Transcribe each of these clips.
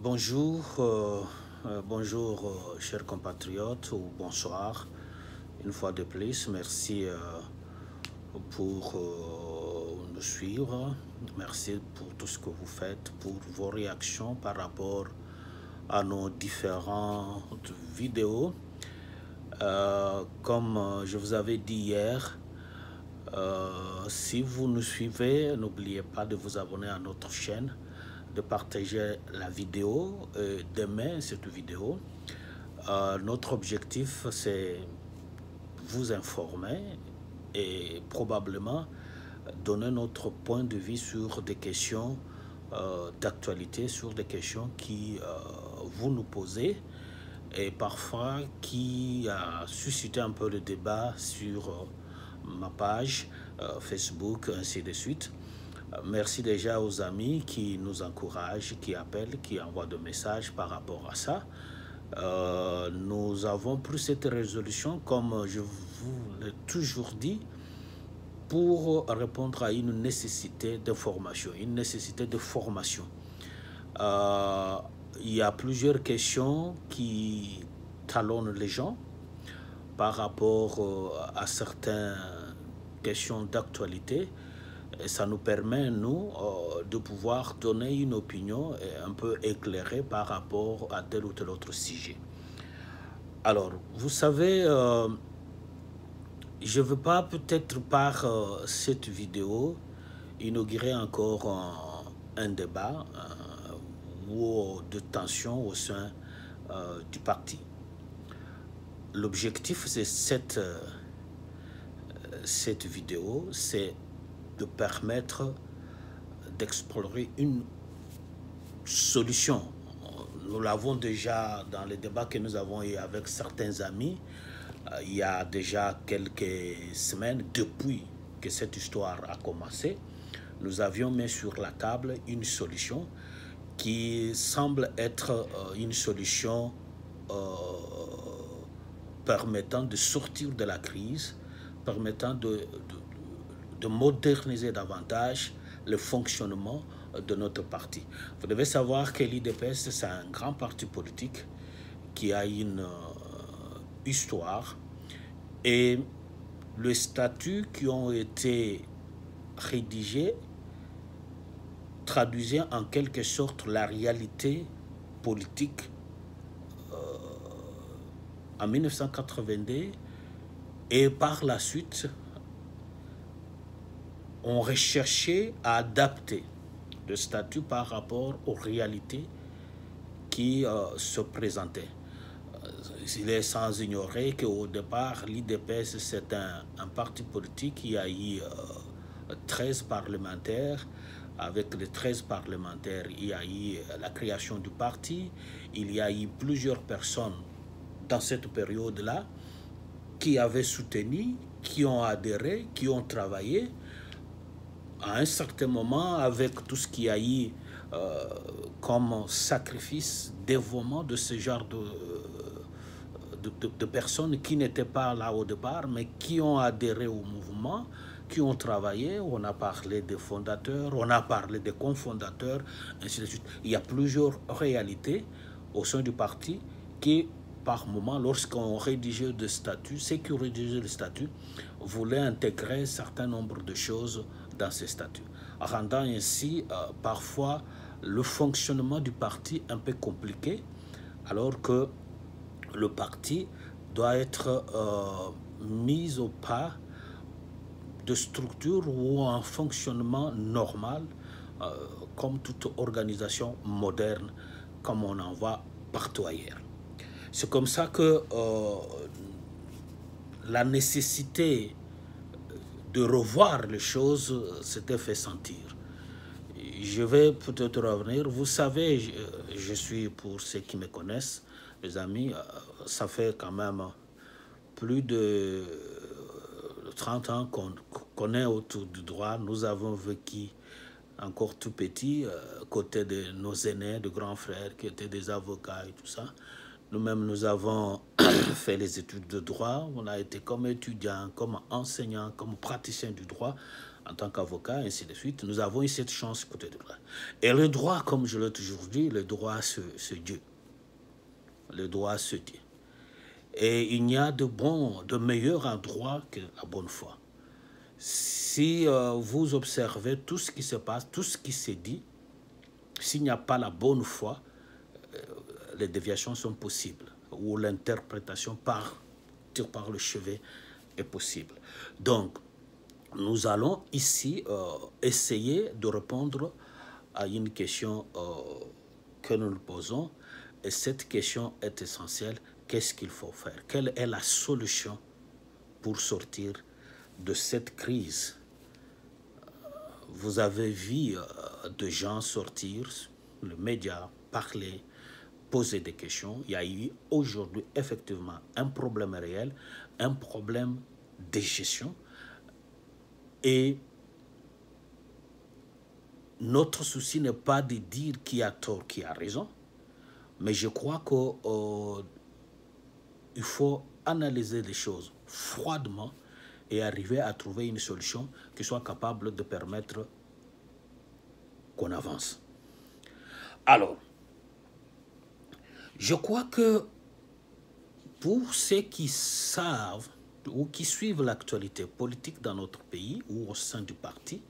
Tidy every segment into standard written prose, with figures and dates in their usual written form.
Bonjour, chers compatriotes, ou bonsoir, une fois de plus. Merci pour nous suivre. Merci pour tout ce que vous faites, pour vos réactions par rapport à nos différentes vidéos. Comme je vous avais dit hier, si vous nous suivez, n'oubliez pas de vous abonner à notre chaîne, de partager la vidéo, d'aimer cette vidéo. Notre objectif, c'est vous informer et probablement donner notre point de vue sur des questions d'actualité, sur des questions qui vous nous posez et parfois qui a suscité un peu le débat sur ma page Facebook, ainsi de suite. Merci déjà aux amis qui nous encouragent, qui appellent, qui envoient des messages par rapport à ça. Nous avons pris cette résolution, comme je vous l'ai toujours dit, pour répondre à une nécessité d'information, une nécessité de formation. Il y a plusieurs questions qui talonnent les gens par rapport à certaines questions d'actualité. Et ça nous permet, nous, de pouvoir donner une opinion un peu éclairée par rapport à tel ou tel autre sujet. Alors, vous savez, je ne veux pas peut-être par cette vidéo inaugurer encore un débat ou de tension au sein du parti. L'objectif de cette vidéo, c'est de permettre d'explorer une solution. Nous l'avons déjà dans les débats que nous avons eu avec certains amis, il y a déjà quelques semaines, depuis que cette histoire a commencé, nous avions mis sur la table une solution qui semble être une solution permettant de sortir de la crise, permettant de moderniser davantage le fonctionnement de notre parti. Vous devez savoir que l'IDPS, c'est un grand parti politique qui a une histoire et les statuts qui ont été rédigés traduisaient en quelque sorte la réalité politique en 1982 et par la suite on recherchait à adapter le statut par rapport aux réalités qui se présentaient. Il est sans ignorer qu'au départ, l'IDPS, c'est un parti politique qui a eu 13 parlementaires. Avec les 13 parlementaires, il y a eu la création du parti. Il y a eu plusieurs personnes dans cette période-là qui avaient soutenu, qui ont adhéré, qui ont travaillé. À un certain moment, avec tout ce qu'il y a eu comme sacrifice, dévouement de ce genre de personnes qui n'étaient pas là au départ, mais qui ont adhéré au mouvement, qui ont travaillé. On a parlé des fondateurs, on a parlé des cofondateurs, ainsi de suite. Il y a plusieurs réalités au sein du parti qui, par moment, lorsqu'on rédigeait des statuts, ceux qui rédigeaient les statuts voulaient intégrer un certain nombre de choses dans ces statuts, rendant ainsi parfois le fonctionnement du parti un peu compliqué, alors que le parti doit être mis au pas de structures ou un fonctionnement normal, comme toute organisation moderne, comme on en voit partout ailleurs. C'est comme ça que la nécessité de revoir les choses s'était fait sentir. Je vais peut-être revenir. Vous savez, je suis, pour ceux qui me connaissent, les amis, ça fait quand même plus de 30 ans qu'on est autour du droit. Nous avons vécu encore tout petit, côté de nos aînés, de grands frères qui étaient des avocats et tout ça. Nous-mêmes, nous avons fait les études de droit. On a été comme étudiants, comme enseignants, comme praticiens du droit en tant qu'avocat, ainsi de suite, nous avons eu cette chance peut-être. Et le droit, comme je l'ai toujours dit, le droit se dit. Le droit se dit. Et il n'y a de meilleur en droit que la bonne foi. Si vous observez tout ce qui se passe, tout ce qui se dit, s'il n'y a pas la bonne foi, les déviations sont possibles, ou l'interprétation par le chevet est possible. Donc, nous allons ici essayer de répondre à une question que nous nous posons, et cette question est essentielle. Qu'est-ce qu'il faut faire? Quelle est la solution pour sortir de cette crise? Vous avez vu des gens sortir, les médias parler, poser des questions. Il y a eu aujourd'hui effectivement un problème réel, un problème de gestion. Et notre souci n'est pas de dire qui a tort, qui a raison, mais je crois qu'il faut analyser les choses froidement et arriver à trouver une solution qui soit capable de permettre qu'on avance. Alors, je crois que pour ceux qui savent ou qui suivent l'actualité politique dans notre pays ou au sein du parti,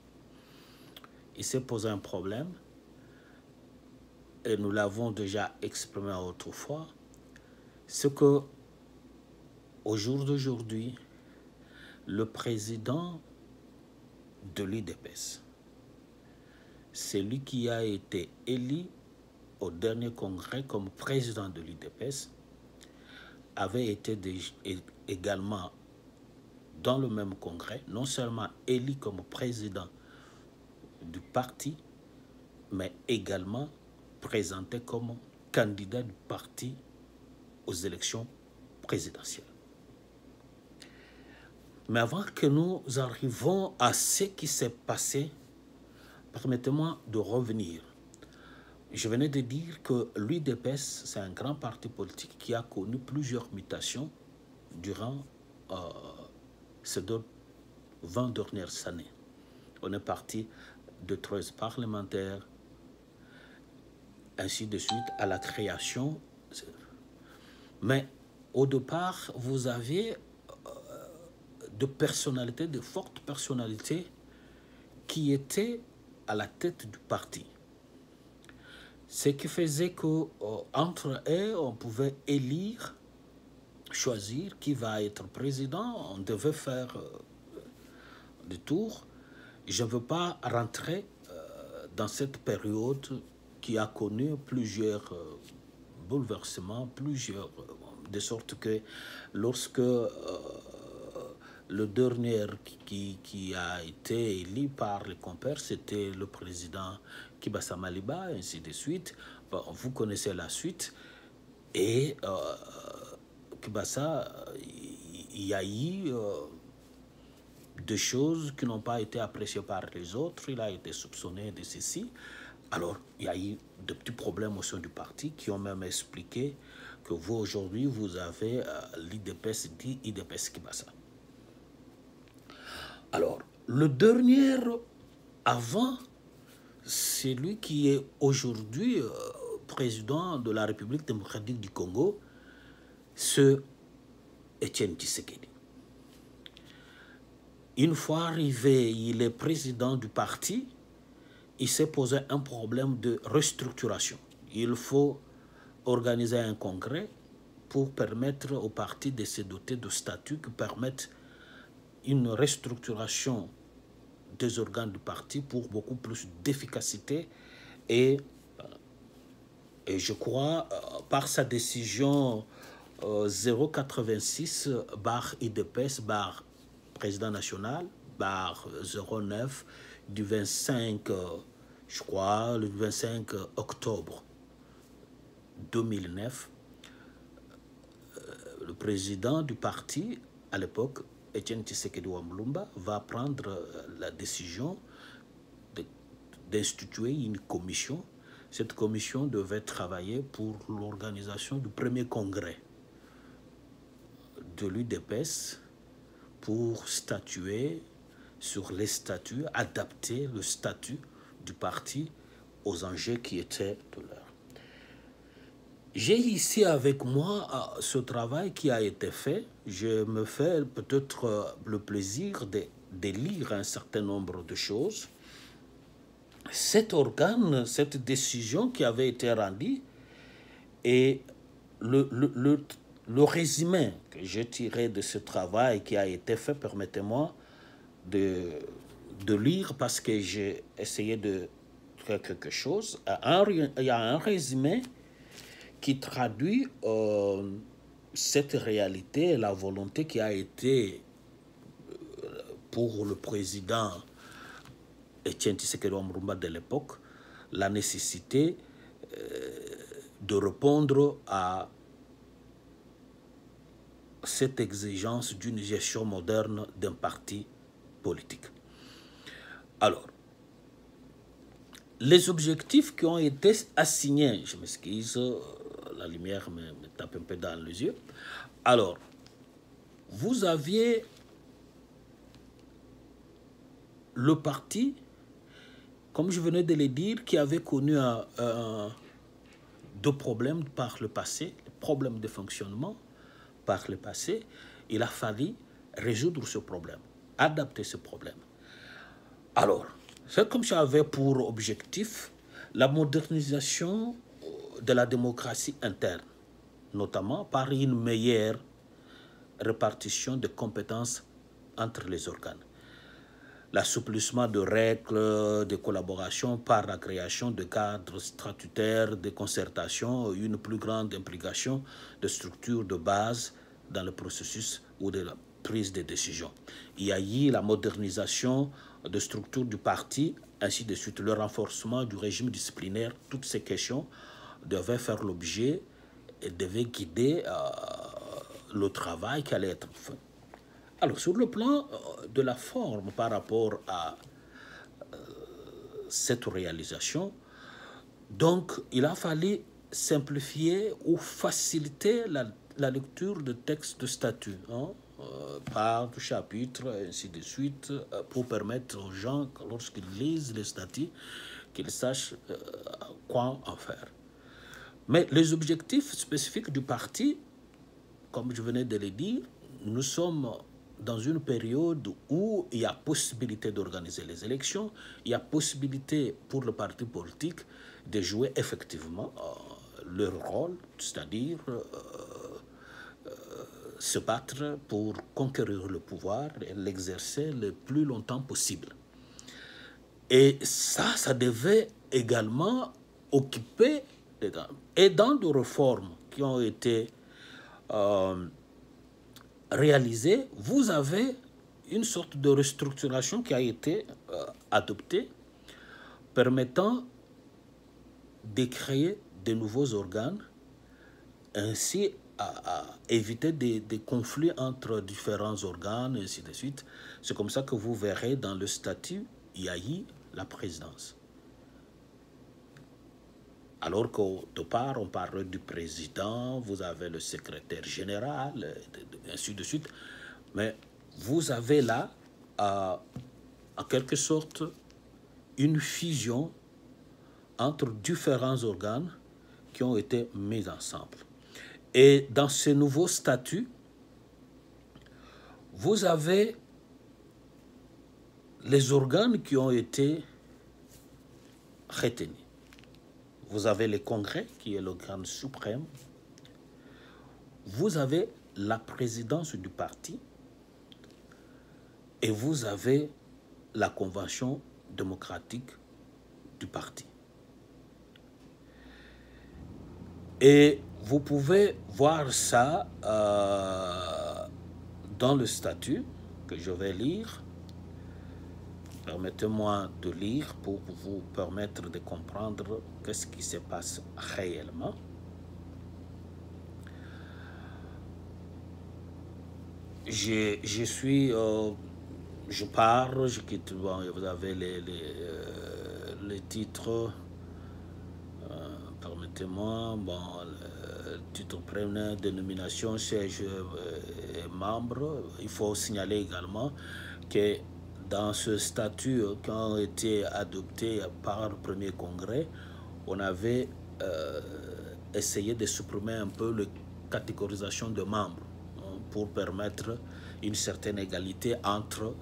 il s'est posé un problème, et nous l'avons déjà exprimé autrefois, c'est que au jour d'aujourd'hui, le président de l'UDPS, celui qui a été élu au dernier congrès comme président de l'UDPS, avait été également dans le même congrès, non seulement élu comme président du parti, mais également présenté comme candidat du parti aux élections présidentielles. Mais avant que nous arrivions à ce qui s'est passé, permettez-moi de revenir. Je venais de dire que l'UDPS, c'est un grand parti politique qui a connu plusieurs mutations durant ces 20 dernières années. On est parti de 13 parlementaires, ainsi de suite, à la création. Mais au départ, vous avez de personnalités, de fortes personnalités qui étaient à la tête du parti. Ce qui faisait qu'entre eux, on pouvait élire, choisir qui va être président. On devait faire des tours. Je ne veux pas rentrer dans cette période qui a connu plusieurs bouleversements, de sorte que lorsque le dernier qui a été élu par les compères, c'était le président Kibasa Maliba, ainsi de suite. Bon, vous connaissez la suite. Et Kibasa, il y a eu des choses qui n'ont pas été appréciées par les autres. Il a été soupçonné de ceci. Alors, il y a eu de petits problèmes au sein du parti qui ont même expliqué que vous, aujourd'hui, vous avez l'IDPS dit IDPS Kibasa. Alors, le dernier avant, c'est lui qui est aujourd'hui président de la République démocratique du Congo, c'est Étienne Tshisekedi. Une fois arrivé, il est président du parti, il s'est posé un problème de restructuration. Il faut organiser un congrès pour permettre au parti de se doter de statuts qui permettent une restructuration des organes du parti pour beaucoup plus d'efficacité et je crois par sa décision 086 bar IDPS bar président national bar 09 du 25 je crois le 25 octobre 2009 le président du parti à l'époque Étienne Tshisekedi Wamulumba va prendre la décision d'instituer une commission. Cette commission devait travailler pour l'organisation du premier congrès de l'UDPS pour statuer sur les statuts, adapter le statut du parti aux enjeux qui étaient de l'heure. J'ai ici avec moi ce travail qui a été fait. Je me fais peut-être le plaisir de lire un certain nombre de choses. Cet organe, cette décision qui avait été rendue, et le résumé que j'ai tiré de ce travail qui a été fait, permettez-moi de lire parce que j'ai essayé de faire quelque chose. Il y a un résumé qui traduit cette réalité, la volonté qui a été pour le président Etienne Tshisekedi Omurumba de l'époque, la nécessité de répondre à cette exigence d'une gestion moderne d'un parti politique. Alors, les objectifs qui ont été assignés, je m'excuse, la lumière me tape un peu dans les yeux. Alors, vous aviez le parti, comme je venais de le dire, qui avait connu deux problèmes par le passé, problèmes de fonctionnement par le passé. Il a fallu résoudre ce problème, adapter ce problème. Alors, c'est comme j'avais pour objectif la modernisation de la démocratie interne, notamment par une meilleure répartition de compétences entre les organes, l'assouplissement de règles de collaboration par la création de cadres statutaires de concertation, une plus grande implication de structures de base dans le processus ou de la prise de décision. Il y a eu la modernisation de structures du parti, ainsi de suite, le renforcement du régime disciplinaire. Toutes ces questions devaient faire l'objet et devaient guider le travail qui allait être fait. Alors, sur le plan de la forme par rapport à cette réalisation, donc, il a fallu simplifier ou faciliter la lecture de textes de statut, par chapitre, ainsi de suite, pour permettre aux gens, lorsqu'ils lisent les statuts, qu'ils sachent quoi en faire. Mais les objectifs spécifiques du parti, comme je venais de le dire, nous sommes dans une période où il y a possibilité d'organiser les élections, il y a possibilité pour le parti politique de jouer effectivement leur rôle, c'est-à-dire se battre pour conquérir le pouvoir et l'exercer le plus longtemps possible. Et ça devait également occuper, et dans des réformes qui ont été réalisées, vous avez une sorte de restructuration qui a été adoptée, permettant de créer de nouveaux organes, ainsi à éviter des conflits entre différents organes, et ainsi de suite. C'est comme ça que vous verrez dans le statut, il y a eu la présidence. Alors qu'au départ, on parlait du président, vous avez le secrétaire général, ainsi de suite. Mais vous avez là, en quelque sorte, une fusion entre différents organes qui ont été mis ensemble. Et dans ce nouveau statut, vous avez les organes qui ont été retenus. Vous avez le Congrès, qui est l'organe suprême. Vous avez la présidence du parti. Et vous avez la Convention démocratique du parti. Et vous pouvez voir ça dans le statut que je vais lire. Permettez-moi de lire pour vous permettre de comprendre qu'est-ce qui se passe réellement. Je pars, je quitte, bon, vous avez les titres, permettez-moi, bon, le titre premier, dénomination, siège et membre. Il faut signaler également que dans ce statut qui a été adopté par le premier congrès, on avait essayé de supprimer un peu la catégorisation de membres pour permettre une certaine égalité entre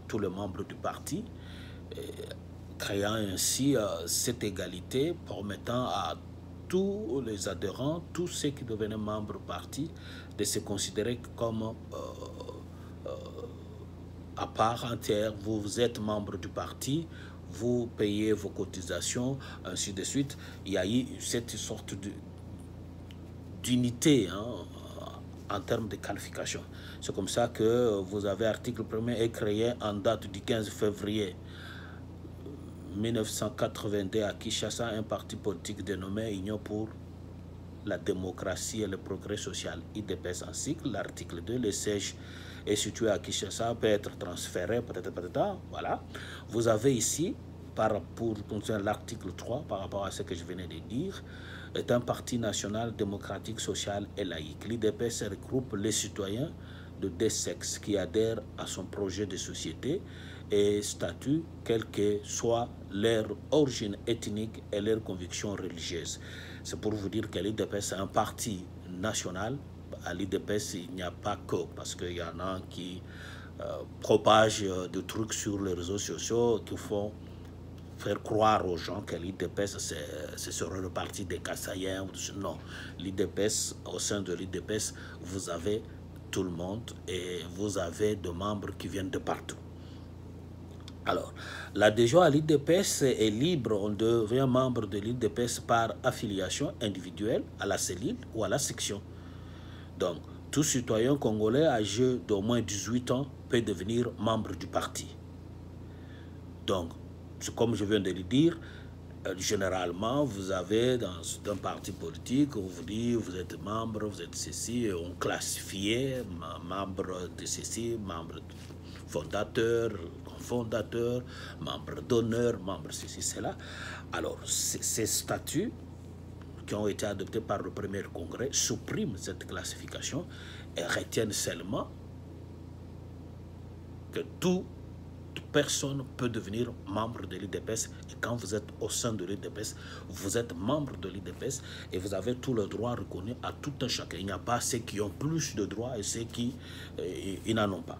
tous les membres du parti, créant ainsi cette égalité permettant à tous les adhérents, tous ceux qui devenaient membres du parti, de se considérer comme à part entière. Vous êtes membre du parti, vous payez vos cotisations, ainsi de suite. Il y a eu cette sorte d'unité en termes de qualification. C'est comme ça que vous avez article 1er est créé en date du 15 février 1982 à Kinshasa un parti politique dénommé Union pour la démocratie et le progrès social, IDPS en cycle. L'article 2, le siège est situé à Kinshasa, peut être transféré, peut-être, voilà. Vous avez ici, pour l'article 3, par rapport à ce que je venais de dire, est un parti national démocratique, social et laïque. L'IDPS regroupe les citoyens de deux sexes qui adhèrent à son projet de société et statut, quelle que soit leur origine ethnique et leurs convictions religieuses. C'est pour vous dire que l'IDPS est un parti national. À l'IDPS, il n'y a pas que, parce qu'il y en a qui propagent des trucs sur les réseaux sociaux qui font faire croire aux gens que l'IDPS, ce serait le parti des Kassaïens. Non, l'IDPS, au sein de l'IDPS, vous avez tout le monde et vous avez des membres qui viennent de partout. Alors, l'adhésion à l'IDPS est libre. On devient membre de l'IDPS par affiliation individuelle à la cellule ou à la section. Donc, tout citoyen congolais âgé d'au moins 18 ans peut devenir membre du parti. Donc, comme je viens de le dire, généralement, vous avez dans un parti politique, on vous dit, vous êtes membre, vous êtes ceci, et on classifie membre de ceci, membre fondateur, membre d'honneur, membre ceci, cela. Alors, ces statuts qui ont été adoptés par le premier congrès suppriment cette classification et retiennent seulement que toute personne peut devenir membre de l'IDPS. Et quand vous êtes au sein de l'IDPS, vous êtes membre de l'IDPS et vous avez tous les droits reconnus à tout un chacun. Il n'y a pas ceux qui ont plus de droits et ceux qui n'en ont pas.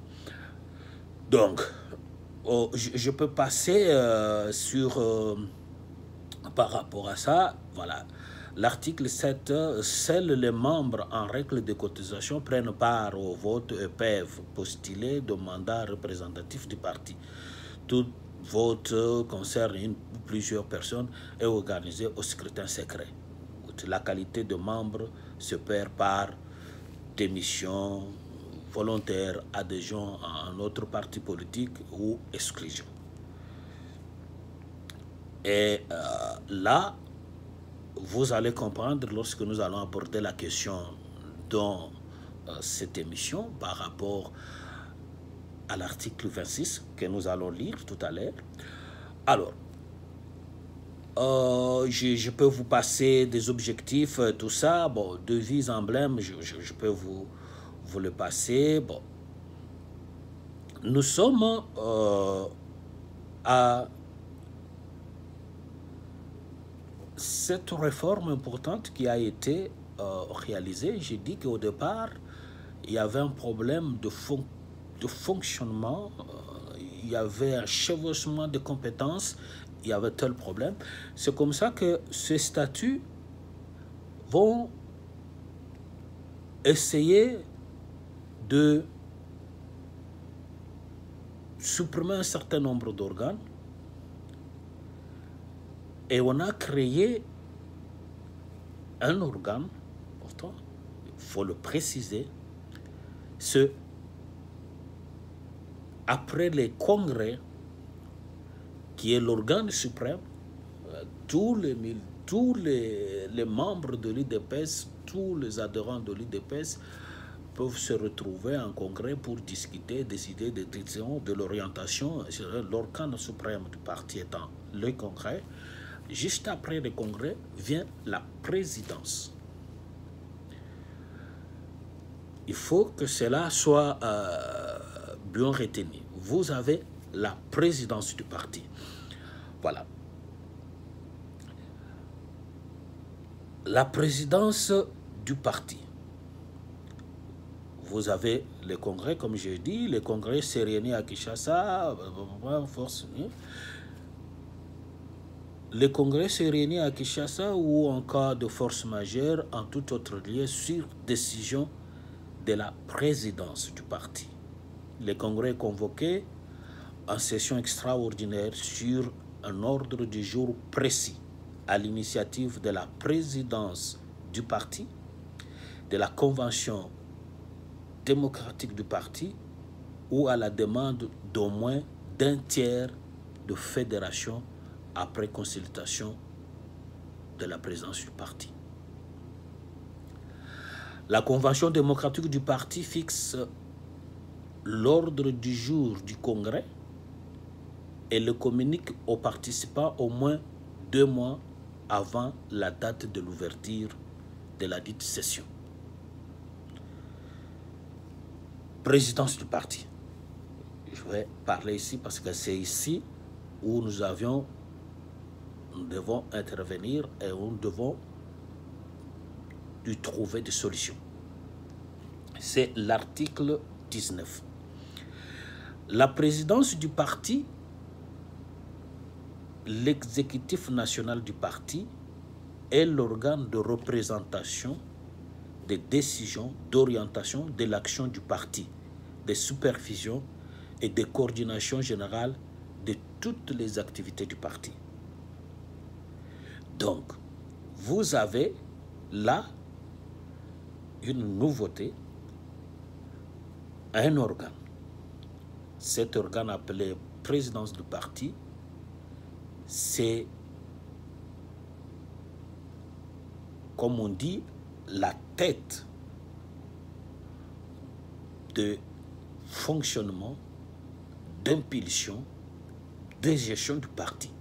Donc, je peux passer par rapport à ça, voilà. L'article 7, seuls les membres en règle de cotisation prennent part au vote et peuvent postuler de mandats représentatifs du parti. Tout vote concerne une ou plusieurs personnes et est organisé au scrutin secret. La qualité de membre se perd par démission, volontaire, adhésion à un autre parti politique ou exclusion. Et là, vous allez comprendre lorsque nous allons aborder la question dans cette émission par rapport à l'article 26 que nous allons lire tout à l'heure. Alors, je peux vous passer des objectifs, tout ça. Bon, devises, emblèmes, je peux vous le passer. Bon, nous sommes à cette réforme importante qui a été réalisée. J'ai dit qu'au départ, il y avait un problème de fonctionnement, il y avait un chevauchement de compétences, il y avait tel problème. C'est comme ça que ces statuts vont essayer de supprimer un certain nombre d'organes. Et on a créé un organe, pourtant, il faut le préciser, après les congrès, qui est l'organe suprême, tous les membres de l'IDPS, tous les adhérents de l'IDPS peuvent se retrouver en congrès pour discuter, décider des décisions, de l'orientation. L'organe suprême du parti étant le congrès. Juste après le congrès vient la présidence. Il faut que cela soit bien retenu. Vous avez la présidence du parti. Voilà. La présidence du parti. Vous avez les congrès, comme j'ai dit, les congrès s'est réunis à Kinshasa, force. Le congrès s'est réuni à Kinshasa ou en cas de force majeure, en tout autre lieu, sur décision de la présidence du parti. Le congrès est convoqué en session extraordinaire sur un ordre du jour précis, à l'initiative de la présidence du parti, de la convention démocratique du parti ou à la demande d'au moins d'un tiers de fédération après consultation de la présidence du parti. La convention démocratique du parti fixe l'ordre du jour du congrès et le communique aux participants au moins 2 mois avant la date de l'ouverture de la dite session. Présidence du parti. Je vais parler ici parce que c'est ici où nous devons intervenir et nous devons y trouver des solutions. C'est l'article 19. La présidence du parti, l'exécutif national du parti, est l'organe de représentation des décisions d'orientation de l'action du parti, de supervision et de coordination générale de toutes les activités du parti. Donc, vous avez là une nouveauté, un organe. Cet organe appelé présidence du parti, c'est, comme on dit, la tête de fonctionnement, d'impulsion, de gestion du parti.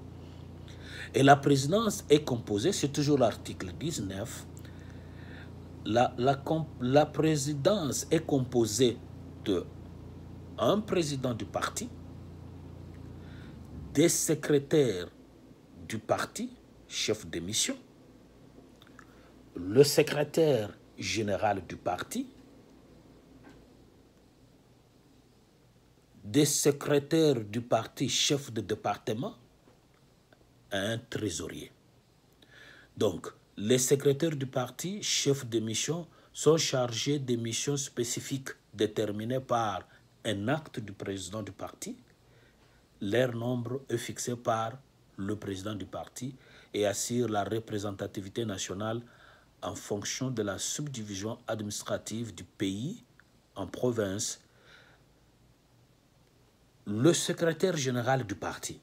Et la présidence est composée, c'est toujours l'article 19, la présidence est composée d'un président du parti, des secrétaires du parti, chef de mission, le secrétaire général du parti, des secrétaires du parti, chef de département, et un trésorier. Donc, les secrétaires du parti, chefs de mission, sont chargés des missions spécifiques déterminées par un acte du président du parti. Leur nombre est fixé par le président du parti et assure la représentativité nationale en fonction de la subdivision administrative du pays en province. Le secrétaire général du parti,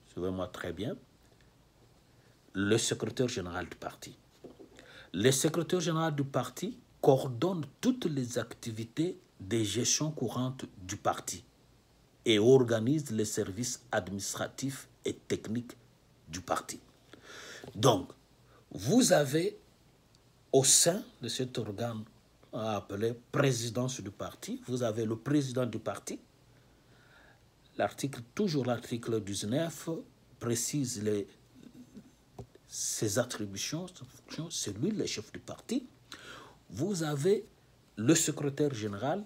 suivez-moi très bien, le secrétaire général du parti. Le secrétaire général du parti coordonne toutes les activités de gestion courante du parti et organise les services administratifs et techniques du parti. Donc, vous avez au sein de cet organe appelé présidence du parti, vous avez le président du parti. Toujours l'article 19 précise ses attributions, c'est lui le chef du parti. Vous avez le secrétaire général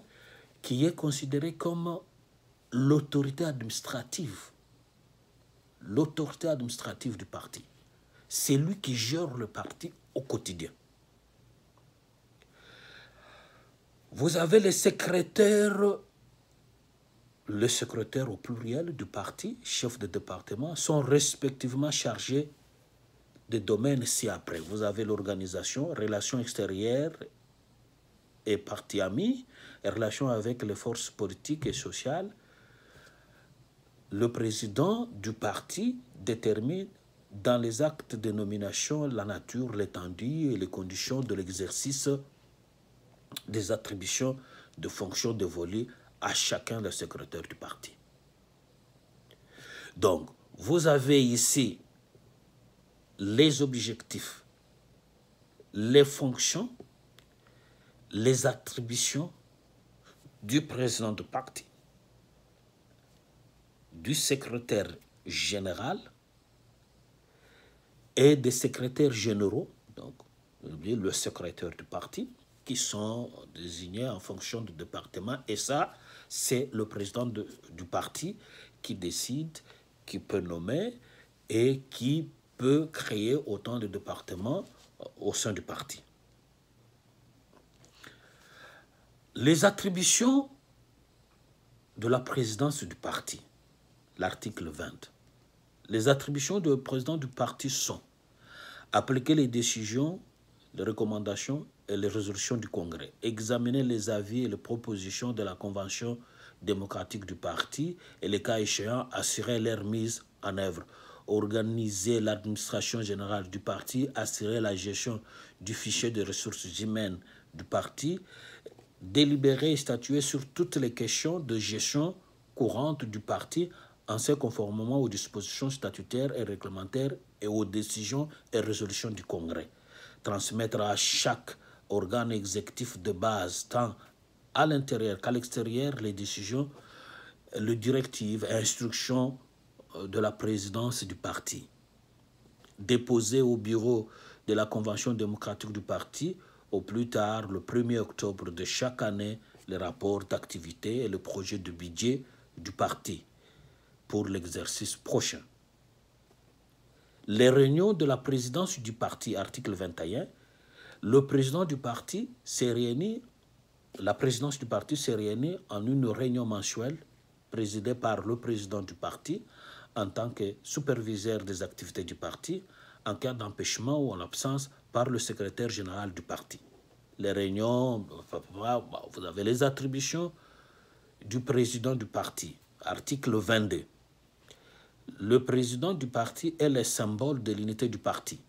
qui est considéré comme l'autorité administrative du parti. C'est lui qui gère le parti au quotidien. Vous avez le secrétaire au pluriel du parti, chef de département, sont respectivement chargés des domaines ci-après. Vous avez l'organisation, relations extérieures et partis amis, relations avec les forces politiques et sociales. Le président du parti détermine dans les actes de nomination la nature, l'étendue et les conditions de l'exercice des attributions de fonctions dévolues à chacun des secrétaires du parti. Donc, vous avez ici les objectifs, les fonctions, les attributions du président du parti. du secrétaire général et des secrétaires généraux, donc le secrétaire du parti, qui sont désignés en fonction du département. Et ça, c'est le président du parti qui décide, qui peut nommer et qui peut créer autant de départements au sein du parti. Les attributions de la présidence du parti, l'article 20. Les attributions du président du parti sont appliquer les décisions, les recommandations et les résolutions du Congrès, examiner les avis et les propositions de la Convention démocratique du parti et, les cas échéants, assurer leur mise en œuvre, organiser l'administration générale du parti, assurer la gestion du fichier de ressources humaines du parti, délibérer et statuer sur toutes les questions de gestion courante du parti ainsi conformément aux dispositions statutaires et réglementaires et aux décisions et résolutions du Congrès. Transmettre à chaque organe exécutif de base, tant à l'intérieur qu'à l'extérieur, les décisions, les directives et instructions de la présidence du parti. Déposer au bureau de la Convention démocratique du parti au plus tard le 1er octobre de chaque année les rapports d'activité et le projet de budget du parti pour l'exercice prochain. Les réunions de la présidence du parti, article 21, le président du parti s'est réuni, la présidence du parti s'est réunie en une réunion mensuelle présidée par le président du parti en tant que superviseur des activités du parti en cas d'empêchement ou en absence par le secrétaire général du parti. Les réunions, vous avez les attributions du président du parti, article 22. Le président du parti est le symbole de l'unité du parti.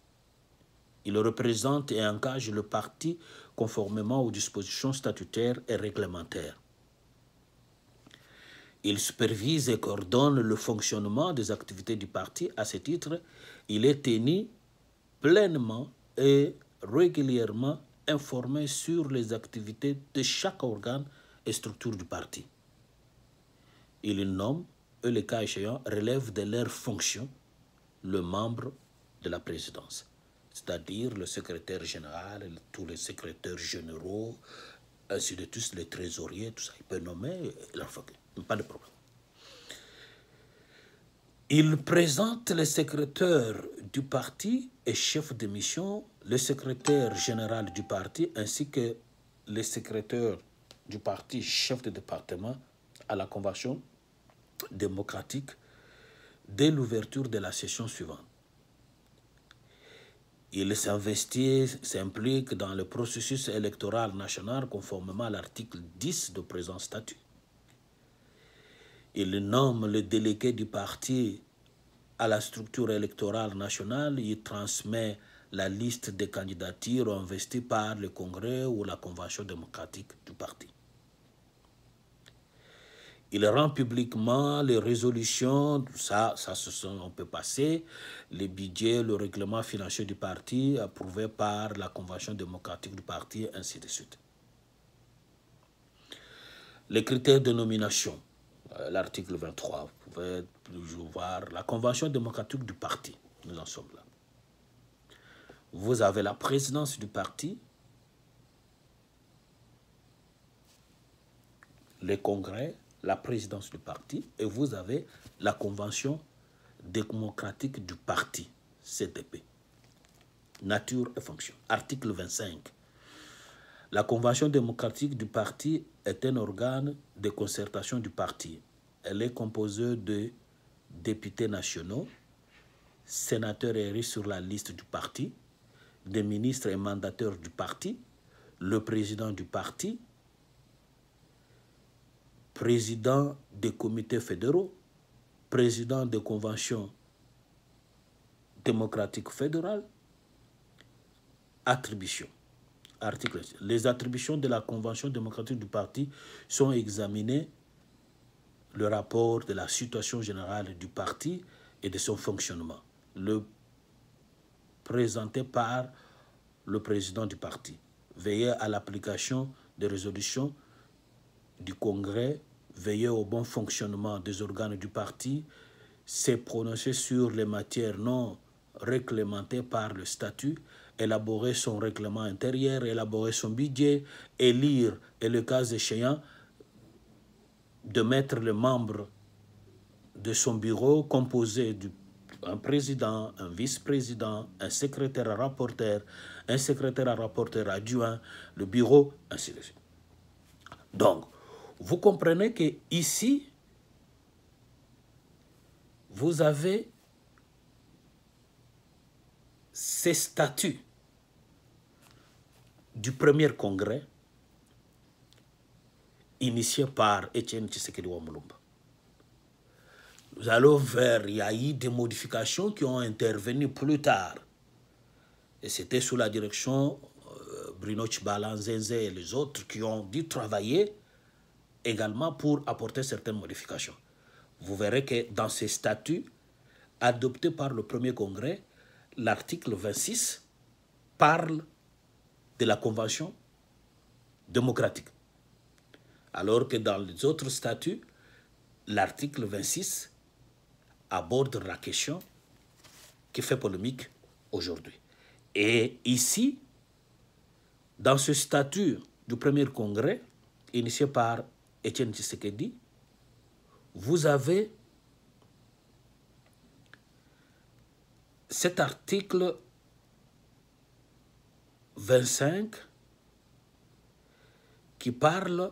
Il représente et engage le parti conformément aux dispositions statutaires et réglementaires. Il supervise et coordonne le fonctionnement des activités du parti. À ce titre, il est tenu pleinement et régulièrement informé sur les activités de chaque organe et structure du parti. Il nomme et, les cas échéants, relèvent de leurs fonctions le membre de la présidence, c'est-à-dire le secrétaire général, tous les secrétaires généraux, ainsi de tous les trésoriers, tout ça. Il peut nommer leur fonction, pas de problème. Il présente le secrétaire du parti et chef de mission, le secrétaire général du parti, ainsi que le secrétaire du parti, chef de département, à la convention démocratique dès l'ouverture de la session suivante. Il s'implique dans le processus électoral national conformément à l'article 10 du présent statut. Il nomme le délégué du parti à la structure électorale nationale. Il transmet la liste des candidatures investies par le Congrès ou la Convention démocratique du parti. Il rend publiquement les résolutions, on peut passer, les budgets, le règlement financier du parti approuvé par la Convention démocratique du parti, ainsi de suite. Les critères de nomination, l'article 23, vous pouvez toujours voir la Convention démocratique du parti, nous en sommes là. Vous avez la présidence du parti, les congrès, la présidence du parti, et vous avez la Convention démocratique du parti, CDP. Nature et fonction. Article 25. La Convention démocratique du parti est un organe de concertation du parti. Elle est composée de députés nationaux, sénateurs élus sur la liste du parti, des ministres et mandataires du parti, le président du parti, président des comités fédéraux, président des conventions démocratiques fédérales. Attributions. Article. Les attributions de la Convention démocratique du parti sont examinées, le rapport de la situation générale du parti et de son fonctionnement, présenté par le président du parti. Veiller à l'application des résolutions du Congrès, veiller au bon fonctionnement des organes du parti, s'est prononcé sur les matières non réglementées par le statut, élaborer son règlement intérieur, élaborer son budget, élire, et le cas échéant, de mettre les membres de son bureau composé d'un président, un vice-président, un secrétaire à rapporteur, un secrétaire à rapporteur adjoint, le bureau, ainsi de suite. Donc, vous comprenez que ici, vous avez ces statuts du premier congrès initié par Etienne Tshisekedi Wamulumba. Nous allons vers, il y a eu des modifications qui ont intervenu plus tard. Et c'était sous la direction Bruno Tshibala Nzenze et les autres qui ont dû travailler également pour apporter certaines modifications. Vous verrez que dans ces statuts adoptés par le premier congrès, l'article 26 parle de la Convention démocratique. Alors que dans les autres statuts, l'article 26 aborde la question qui fait polémique aujourd'hui. Et ici, dans ce statut du premier congrès, initié par Etienne Tshisekedi, vous avez cet article 25 qui parle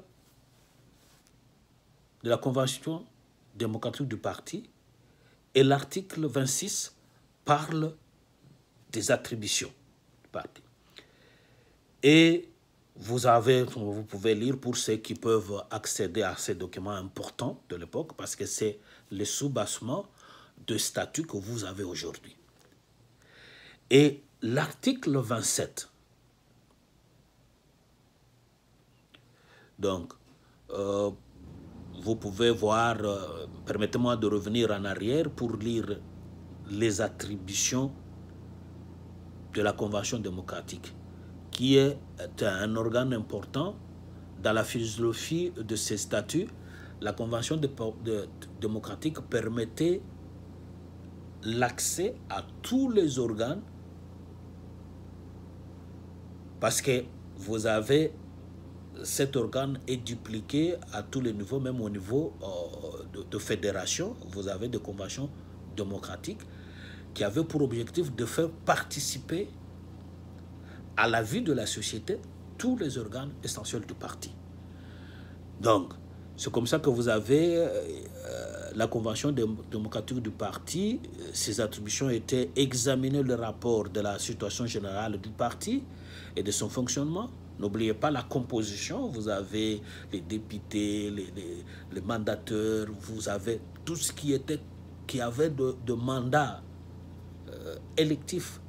de la Convention démocratique du parti, et l'article 26 parle des attributions du parti. Et vous pouvez lire pour ceux qui peuvent accéder à ces documents importants de l'époque, parce que c'est le soubassement de statut que vous avez aujourd'hui. Et l'article 27, donc, vous pouvez voir, permettez-moi de revenir en arrière pour lire les attributions de la Convention démocratique, qui est un organe important dans la philosophie de ces statuts. La Convention démocratique permettait l'accès à tous les organes, parce que vous avez cet organe est dupliqué à tous les niveaux, même au niveau de fédération. Vous avez des conventions démocratiques qui avaient pour objectif de faire participer à la vie de la société tous les organes essentiels du parti. Donc, c'est comme ça que vous avez la Convention démocratique du parti. Ses attributions étaient examiner le rapport de la situation générale du parti et de son fonctionnement. N'oubliez pas la composition, vous avez les députés, les mandateurs, vous avez tout ce qui avait de mandat électif,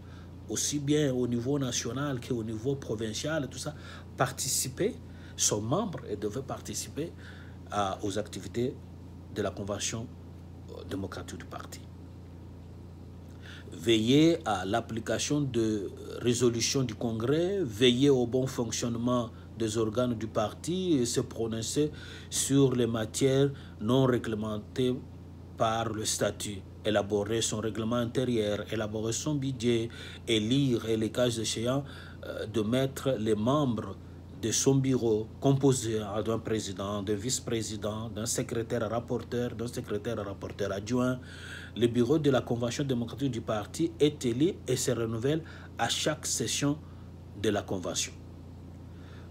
aussi bien au niveau national qu'au niveau provincial, tout ça, participer, sont membres et devaient participer aux activités de la Convention démocratique du parti. Veiller à l'application de résolutions du Congrès, veiller au bon fonctionnement des organes du parti et se prononcer sur les matières non réglementées par le statut, élaborer son règlement intérieur, élaborer son budget, élire, et les cas échéants, de mettre les membres de son bureau composé d'un président, d'un vice-président, d'un secrétaire rapporteur adjoint. Le bureau de la Convention démocratique du parti est élu et se renouvelle à chaque session de la Convention.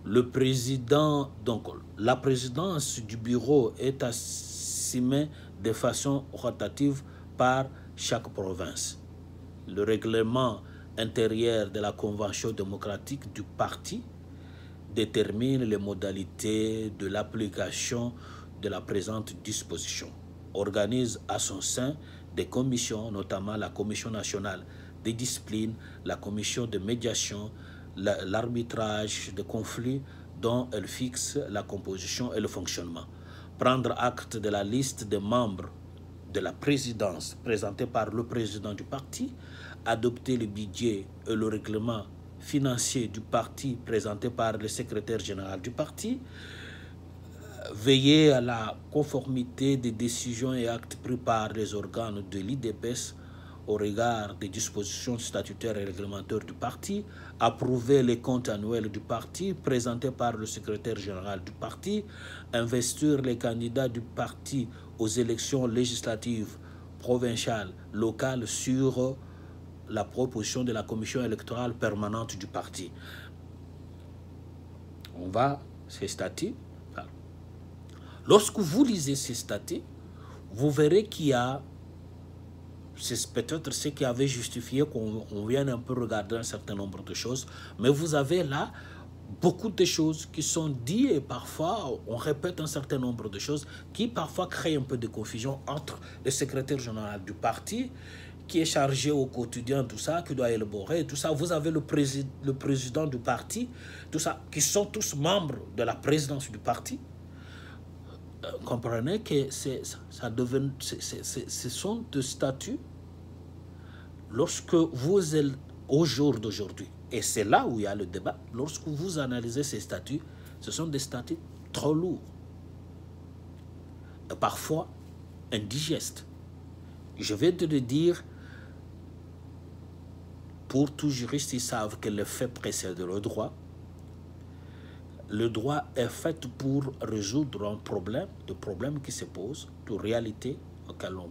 Le président, donc la présidence du bureau est assumée de façon rotative par chaque province. Le règlement intérieur de la Convention démocratique du parti détermine les modalités de l'application de la présente disposition. Organise à son sein des commissions, notamment la Commission nationale des disciplines, la Commission de médiation, l'arbitrage des conflits dont elle fixe la composition et le fonctionnement. Prendre acte de la liste des membres de la présidence présentée par le président du parti, adopter le budget et le règlement financier du parti présenté par le secrétaire général du parti, veiller à la conformité des décisions et actes pris par les organes de l'IDPS au regard des dispositions statutaires et réglementaires du parti, approuver les comptes annuels du parti présentés par le secrétaire général du parti, investir les candidats du parti aux élections législatives, provinciales, locales sur la proposition de la commission électorale permanente du parti. On va, ces statuts. Lorsque vous lisez ces statuts, vous verrez qu'il y a, c'est peut-être ce qui avait justifié qu'on vienne un peu regarder un certain nombre de choses, mais vous avez là beaucoup de choses qui sont dites et parfois on répète un certain nombre de choses qui parfois créent un peu de confusion entre le secrétaire général du parti qui est chargé au quotidien, tout ça, qui doit élaborer, tout ça. Vous avez le président du parti, tout ça, qui sont tous membres de la présidence du parti. Comprenez que ce sont des statuts, lorsque vous êtes au jour d'aujourd'hui, et c'est là où il y a le débat, lorsque vous analysez ces statuts, ce sont des statuts trop lourds, et parfois indigestes. Je vais te le dire, pour tout juriste, ils savent que le fait précède le droit. Le droit est fait pour résoudre un problème, de problèmes qui se posent, de réalités auxquelles on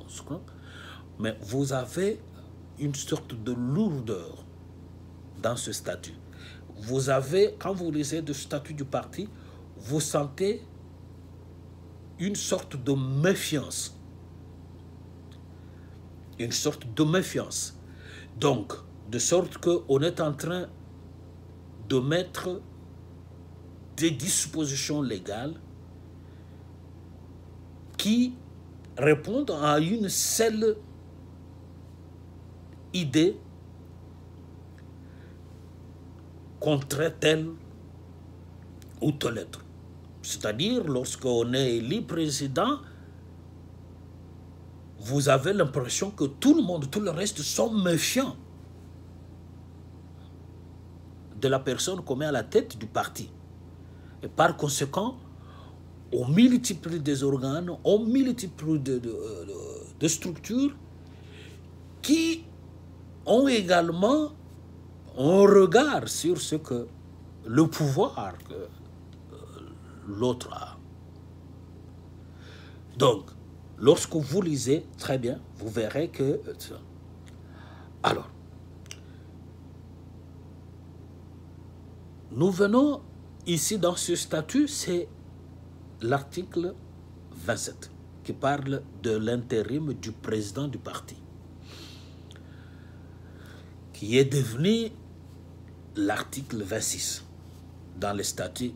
se compte. Mais vous avez une sorte de lourdeur dans ce statut. Vous avez, quand vous lisez le statut du parti, vous sentez une sorte de méfiance. Une sorte de méfiance. Donc, de sorte qu'on est en train de mettre des dispositions légales qui répondent à une seule idée contre telle ou telle autre. C'est-à-dire, lorsqu'on est élu président, vous avez l'impression que tout le monde, tout le reste sont méfiants de la personne qu'on met à la tête du parti. Et par conséquent, on multiplie des organes, on multiplie de structures qui ont également un regard sur ce que le pouvoir que l'autre a. Donc, lorsque vous lisez, très bien, vous verrez que... Alors, nous venons ici dans ce statut, c'est l'article 27 qui parle de l'intérim du président du parti, qui est devenu l'article 26 dans le statut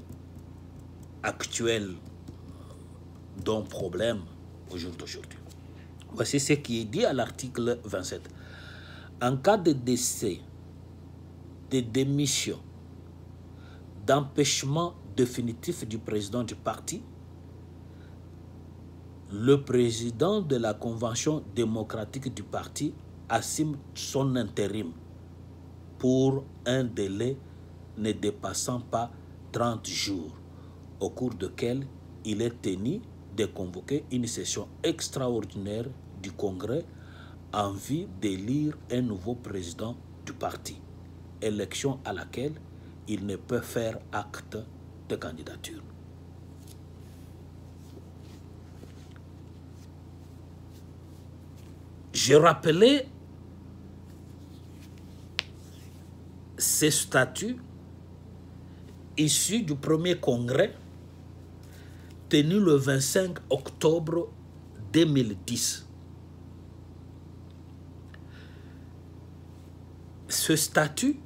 actuel dont problème au jour d'aujourd'hui. Voici ce qui est dit à l'article 27. En cas de décès, de démission, d'empêchement définitif du président du parti, le président de la convention démocratique du parti assume son intérim pour un délai ne dépassant pas 30 jours, au cours duquel il est tenu de convoquer une session extraordinaire du Congrès en vue d'élire un nouveau président du parti, élection à laquelle il ne peut faire acte de candidature. J'ai rappelé ces statuts issus du premier congrès tenu le 25 octobre 2010. Ce statut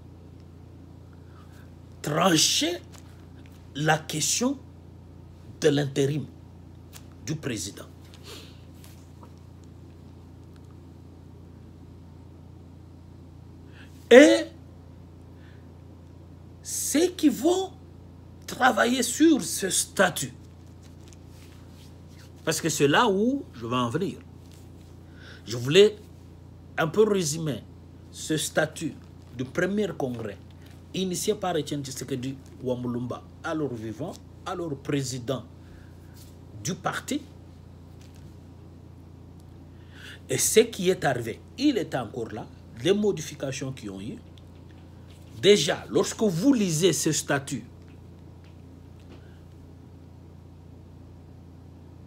tranchait la question de l'intérim du président. Et ceux qui vont travailler sur ce statut, parce que c'est là où je vais en venir. Je voulais un peu résumer ce statut du premier congrès initié par Etienne Tshisekedi Wamulumba, alors vivant, alors président du parti. Et ce qui est arrivé, il est encore là, les modifications qui ont eu. Déjà, lorsque vous lisez ce statut,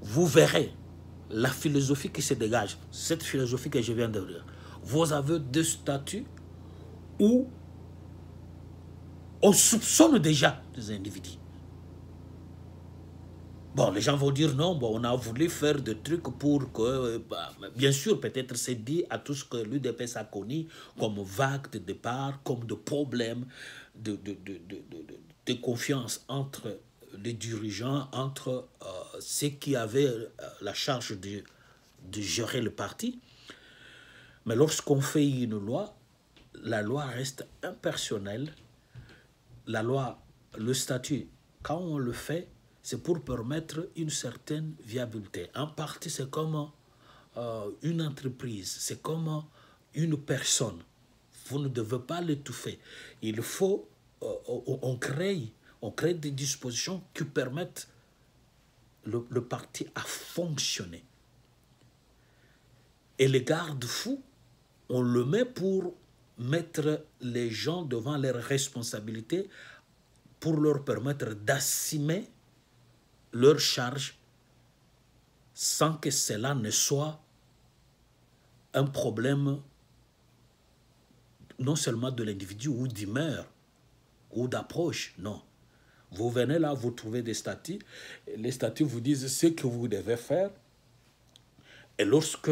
vous verrez la philosophie qui se dégage, cette philosophie que je viens de dire. Vous avez deux statuts où on soupçonne déjà des individus. Bon, les gens vont dire non, bon, on a voulu faire des trucs pour que, bien sûr, peut-être c'est dit à tout ce que l'UDPS a connu comme vague de départ, comme de problèmes de confiance entre les dirigeants, entre ceux qui avaient la charge de gérer le parti. Mais lorsqu'on fait une loi, la loi reste impersonnelle. La loi, le statut, quand on le fait, c'est pour permettre une certaine viabilité. En partie, c'est comme une entreprise, c'est comme une personne. Vous ne devez pas l'étouffer. Il faut, on crée des dispositions qui permettent le parti à fonctionner. Et les garde-fous, on le met pour mettre les gens devant leurs responsabilités, pour leur permettre d'assumer leurs charges sans que cela ne soit un problème non seulement de l'individu ou d'humeur ou d'approche, non. Vous venez là, vous trouvez des statuts, les statuts vous disent ce que vous devez faire, et lorsque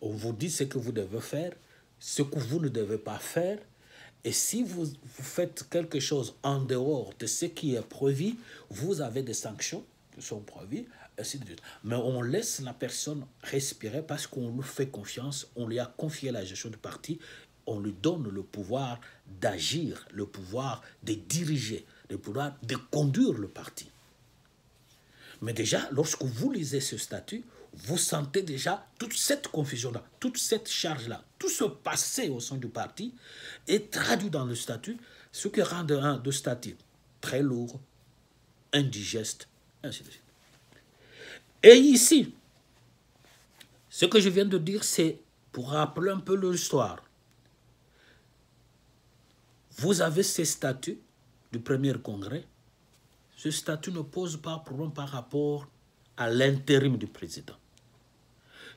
on vous dit ce que vous devez faire, ce que vous ne devez pas faire, et si vous faites quelque chose en dehors de ce qui est prévu, vous avez des sanctions qui sont prévues, ainsi de suite. Mais on laisse la personne respirer parce qu'on lui fait confiance, on lui a confié la gestion du parti, on lui donne le pouvoir d'agir, le pouvoir de diriger, le pouvoir de conduire le parti. Mais déjà, lorsque vous lisez ce statut, vous sentez déjà toute cette confusion-là, toute cette charge-là, tout ce passé au sein du parti est traduit dans le statut, ce qui rend un statut très lourd, indigeste, ainsi de suite. Et ici, ce que je viens de dire, c'est pour rappeler un peu l'histoire. Vous avez ces statuts du premier congrès. Ce statut ne pose pas problème par rapport à l'intérim du président.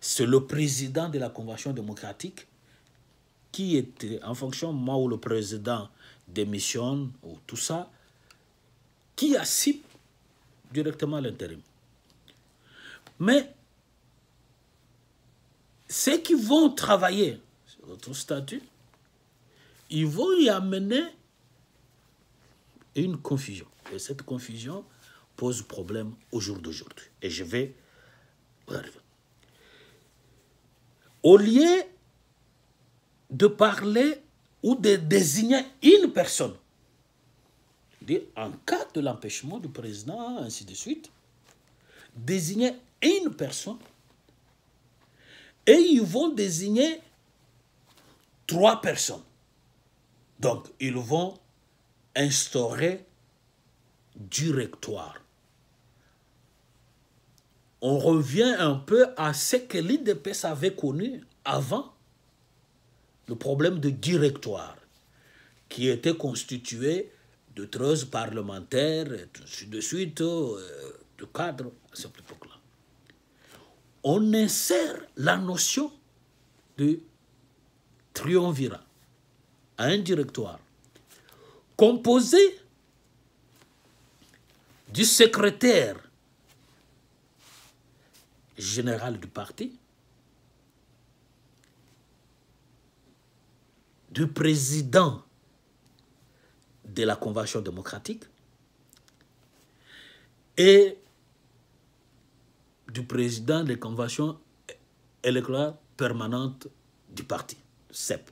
C'est le président de la Convention démocratique qui était, en fonction du moment où le président démissionne ou tout ça, qui assiste directement l'intérim. Mais ceux qui vont travailler sur notre statut, ils vont y amener une confusion. Et cette confusion pose problème au jour d'aujourd'hui. Et je vais arriver. Au lieu de parler ou de désigner une personne, en cas de l'empêchement du président, ainsi de suite, désigner une personne, et ils vont désigner 3 personnes. Donc, ils vont instaurer directoire. On revient un peu à ce que l'UDPS avait connu avant, le problème de directoire, qui était constitué de 13 parlementaires, et ainsi de suite, de cadres à cette époque-là. On insère la notion de triumvirat à un directoire composé du secrétaire général du parti, du président de la Convention démocratique et du président des conventions électorales permanentes du parti, CEP.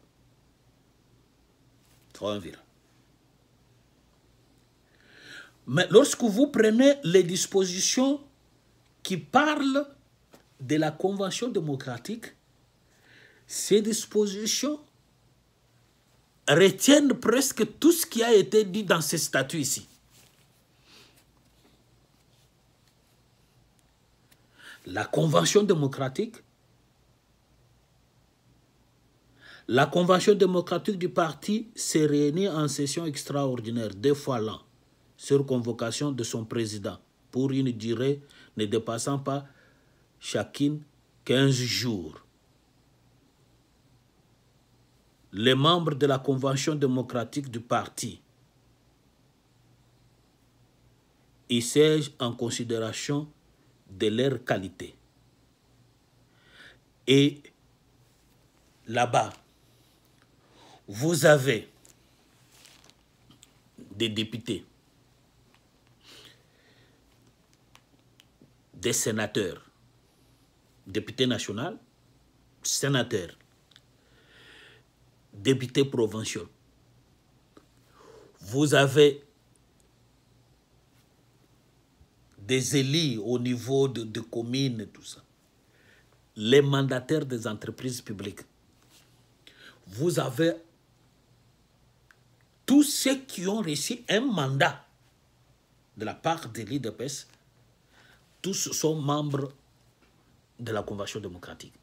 Triumvirat. Mais lorsque vous prenez les dispositions qui parlent de la Convention démocratique, ces dispositions retiennent presque tout ce qui a été dit dans ces statuts ici. La Convention démocratique du parti s'est réunie en session extraordinaire 2 fois l'an sur convocation de son président pour une durée ne dépassant pas chacune 15 jours. Les membres de la Convention démocratique du parti y siègent en considération de leur qualité. Et là-bas, vous avez des députés, des sénateurs, députés nationaux, sénateurs, députés provinciaux. Vous avez des élus au niveau de communes et tout ça. Les mandataires des entreprises publiques. Vous avez tous ceux qui ont reçu un mandat de la part de l'UDPS, tous sont membres de la Convention démocratique.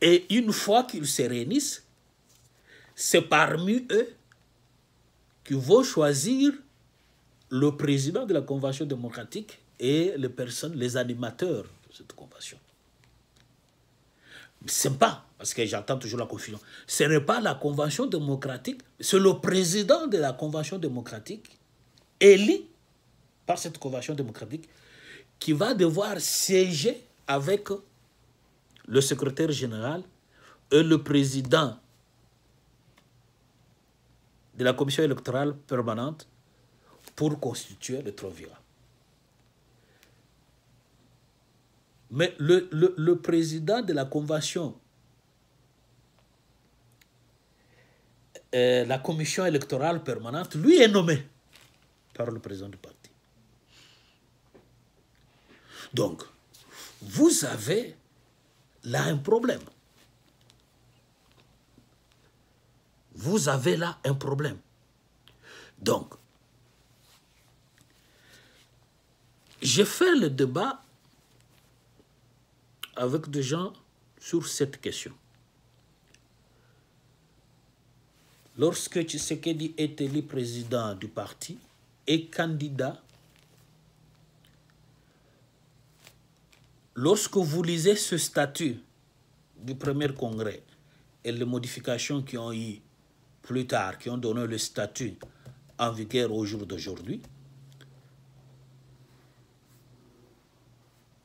Et une fois qu'ils se réunissent, c'est parmi eux qui vont choisir le président de la Convention démocratique et les personnes, les animateurs de cette convention. C'est pas, parce que j'entends toujours la confusion, ce n'est pas la Convention démocratique, c'est le président de la Convention démocratique, élu par cette Convention démocratique, qui va devoir siéger avec le secrétaire général et le président de la commission électorale permanente pour constituer le triumvirat. Mais le président de la convention, la commission électorale permanente, lui est nommé par le président du parti. Donc, vous avez là un problème. Vous avez là un problème. Donc, j'ai fait le débat avec des gens sur cette question. Lorsque Tshisekedi est élu président du parti et candidat, lorsque vous lisez ce statut du premier congrès et les modifications qui ont eu plus tard, qui ont donné le statut en vigueur au jour d'aujourd'hui,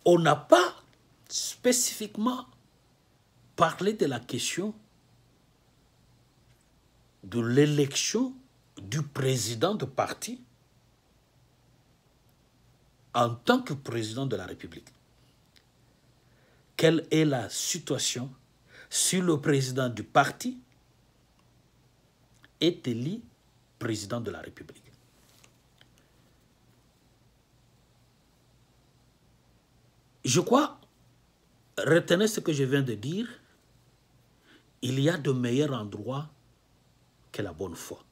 on n'a pas spécifiquement parlé de la question de l'élection du président de parti en tant que président de la République. Quelle est la situation si le président du parti est élu président de la République? Je crois, retenez ce que je viens de dire, il y a de meilleurs endroits que la bonne foi.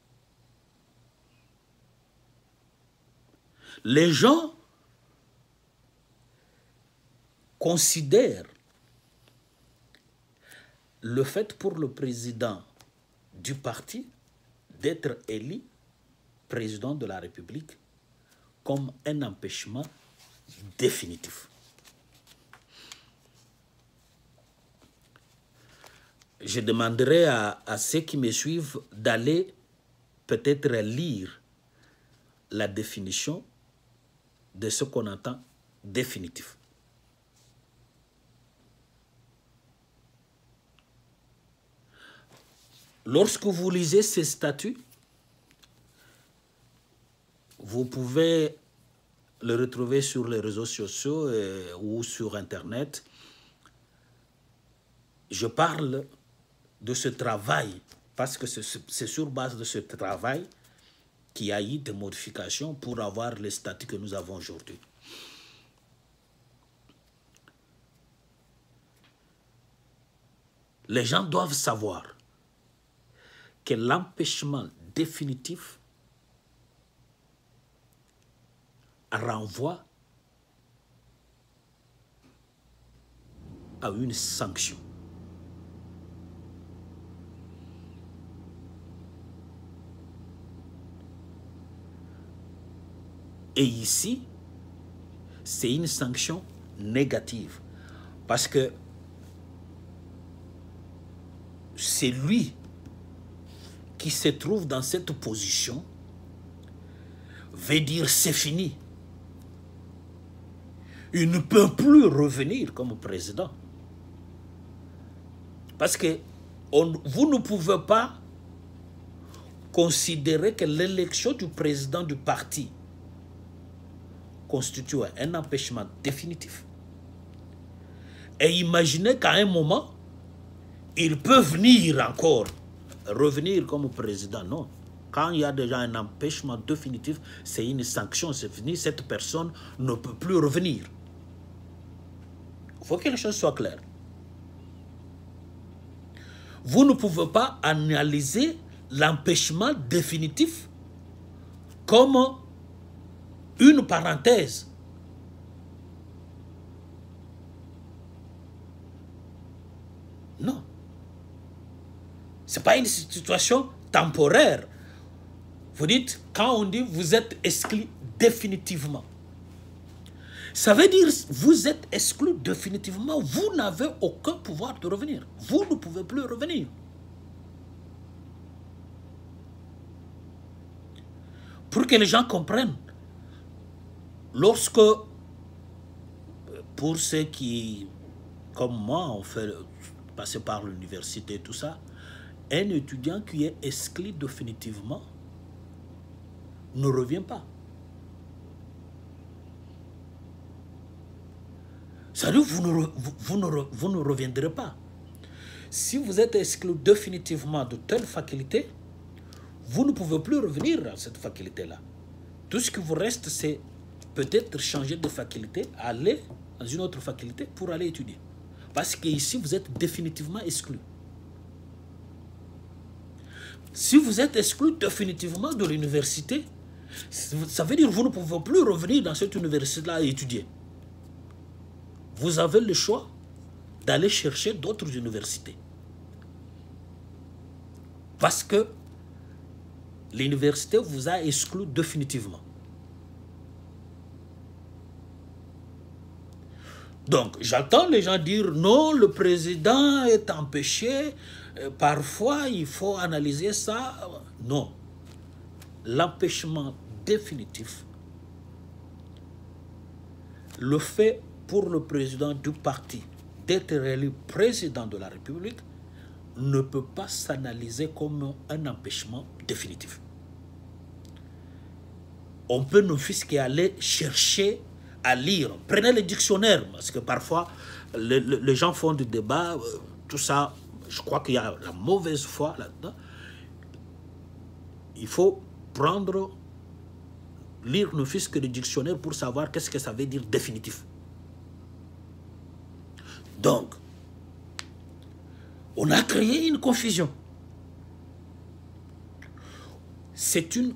Les gens considèrent le fait pour le président du parti d'être élu président de la République comme un empêchement définitif. Je demanderai à ceux qui me suivent d'aller peut-être lire la définition de ce qu'on entend définitif. Lorsque vous lisez ces statuts, vous pouvez le retrouver sur les réseaux sociaux ou sur Internet. Je parle de ce travail, parce que c'est sur base de ce travail qu'il y a eu des modifications pour avoir les statuts que nous avons aujourd'hui. Les gens doivent savoir que l'empêchement définitif renvoie à une sanction. Et ici, c'est une sanction négative. Parce que c'est lui qui se trouve dans cette position veut dire c'est fini. Il ne peut plus revenir comme président. Parce que vous ne pouvez pas considérer que l'élection du président du parti constitue un empêchement définitif. Et imaginez qu'à un moment, il peut venir encore, revenir comme président. Non. Quand il y a déjà un empêchement définitif, c'est une sanction, c'est fini, cette personne ne peut plus revenir. Il faut que les choses soient claires. Vous ne pouvez pas analyser l'empêchement définitif comme une parenthèse. Non. Ce n'est pas une situation temporaire. Vous dites, quand on dit vous êtes exclu définitivement, ça veut dire vous êtes exclu définitivement, vous n'avez aucun pouvoir de revenir. Vous ne pouvez plus revenir. Pour que les gens comprennent, lorsque, pour ceux qui, comme moi, ont fait passer par l'université et tout ça, un étudiant qui est exclu définitivement ne revient pas. C'est-à-dire vous ne reviendrez pas. Si vous êtes exclu définitivement de telle faculté, vous ne pouvez plus revenir à cette faculté-là. Tout ce qui vous reste, c'est peut-être changer de faculté, aller dans une autre faculté pour aller étudier. Parce qu'ici, vous êtes définitivement exclu. Si vous êtes exclu définitivement de l'université, ça veut dire que vous ne pouvez plus revenir dans cette université-là et étudier. Vous avez le choix d'aller chercher d'autres universités. Parce que l'université vous a exclu définitivement. Donc, j'entends les gens dire non, le président est empêché, parfois il faut analyser ça. Non. L'empêchement définitif, le fait pour le président du parti d'être élu président de la République ne peut pas s'analyser comme un empêchement définitif. On peut ne fût-ce qu'aller chercher à lire. Prenez le dictionnaire, parce que parfois, les gens font du débat, tout ça, je crois qu'il y a la mauvaise foi là-dedans. Il faut prendre, lire ne fût-ce que le dictionnaire pour savoir qu'est-ce que ça veut dire définitif. Donc, on a créé une confusion. C'est une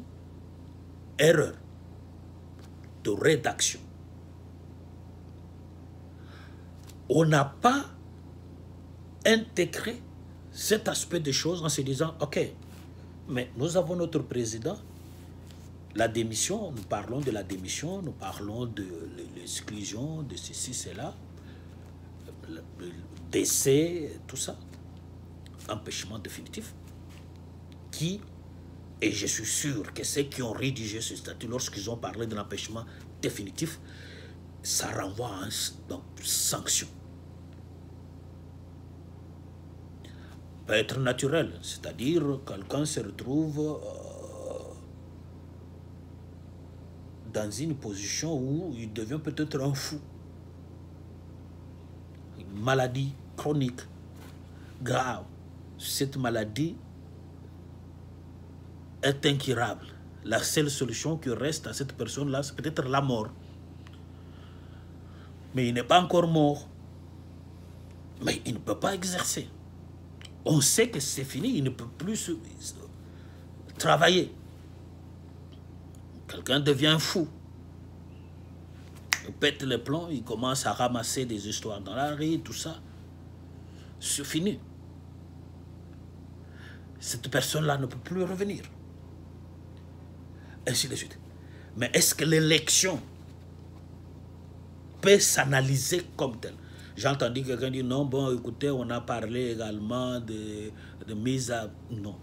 erreur de rédaction. On n'a pas intégré cet aspect des choses en se disant, ok, mais nous avons notre président, la démission, nous parlons de la démission, nous parlons de l'exclusion, de ceci, cela, le décès, tout ça, empêchement définitif, qui, et je suis sûr que ceux qui ont rédigé ce statut, lorsqu'ils ont parlé de l'empêchement définitif, ça renvoie à une sanction. Peut être naturel, c'est-à-dire quelqu'un se retrouve dans une position où il devient peut-être un fou. Une maladie chronique, grave. Cette maladie est incurable. La seule solution qui reste à cette personne-là, c'est peut-être la mort. Mais il n'est pas encore mort. Mais il ne peut pas exercer. On sait que c'est fini, il ne peut plus travailler. Quelqu'un devient fou. Il pète les plombs, il commence à ramasser des histoires dans la rue, tout ça. c'est fini. Cette personne-là ne peut plus revenir. Ainsi de suite. Mais est-ce que l'élection peut s'analyser comme telle? J'ai entendu quelqu'un dire non, bon, écoutez, on a parlé également de mise à... Non.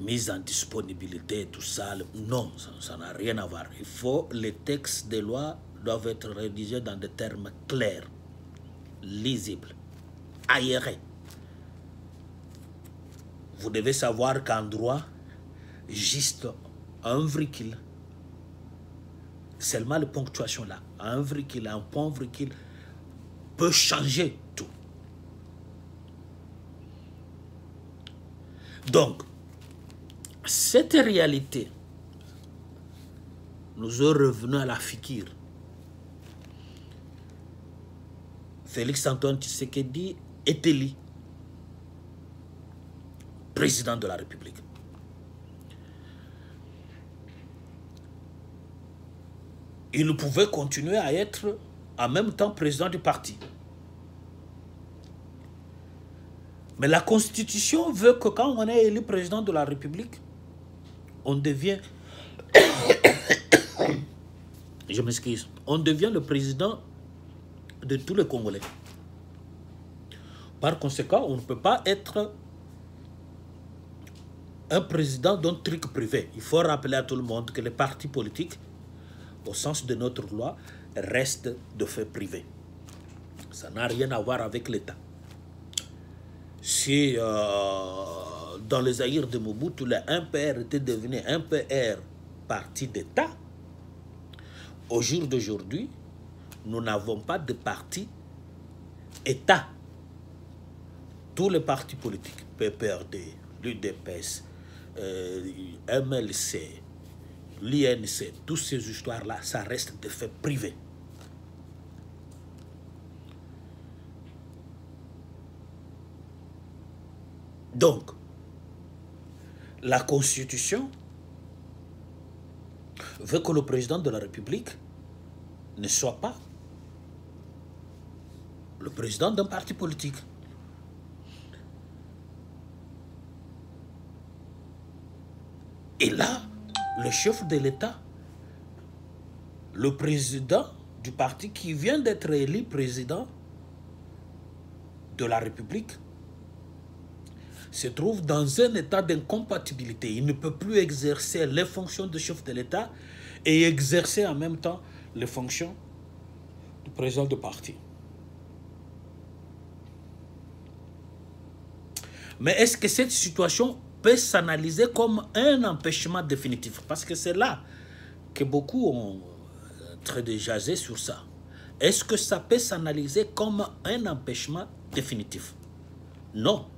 Mise en disponibilité, tout ça, non, ça n'a rien à voir. Il faut, les textes de loi doivent être rédigés dans des termes clairs, lisibles, aérés. Vous devez savoir qu'en droit, juste un virgule, seulement la ponctuation là, un virgule, un point virgule, peut changer tout. Donc, cette réalité, nous revenons à la figure. Félix-Antoine Tshisekedi est élu président de la République. Il pouvait continuer à être en même temps président du parti. Mais la Constitution veut que quand on est élu président de la République, on devient, je m'excuse, on devient le président de tous les Congolais. Par conséquent, on ne peut pas être un président d'un truc privé. Il faut rappeler à tout le monde que les partis politiques, au sens de notre loi, restent de fait privé. Ça n'a rien à voir avec l'État. Si dans les Zaïre de Mobutu, le MPR était devenu MPR parti d'État, au jour d'aujourd'hui, nous n'avons pas de parti État. Tous les partis politiques, PPRD, l'UDPS, MLC, l'INC, toutes ces histoires-là, ça reste de fait privé. Donc, la Constitution veut que le président de la République ne soit pas le président d'un parti politique. Et là, le chef de l'État, le président du parti qui vient d'être élu président de la République, se trouve dans un état d'incompatibilité. Il ne peut plus exercer les fonctions de chef de l'État et exercer en même temps les fonctions du président du parti. Mais est-ce que cette situation peut s'analyser comme un empêchement définitif? Parce que c'est là que beaucoup ont très de jaser sur ça. Est-ce que ça peut s'analyser comme un empêchement définitif? Non.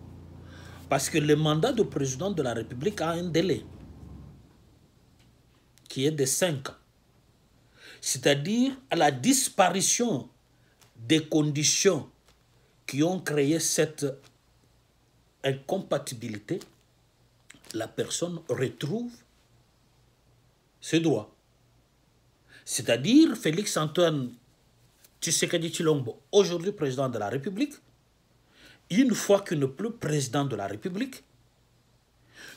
Parce que le mandat du président de la République a un délai qui est de 5 ans. C'est-à-dire à la disparition des conditions qui ont créé cette incompatibilité, la personne retrouve ses droits. C'est-à-dire Félix-Antoine Tshisekedi Tshilombo, aujourd'hui président de la République, une fois qu'il n'est plus président de la République,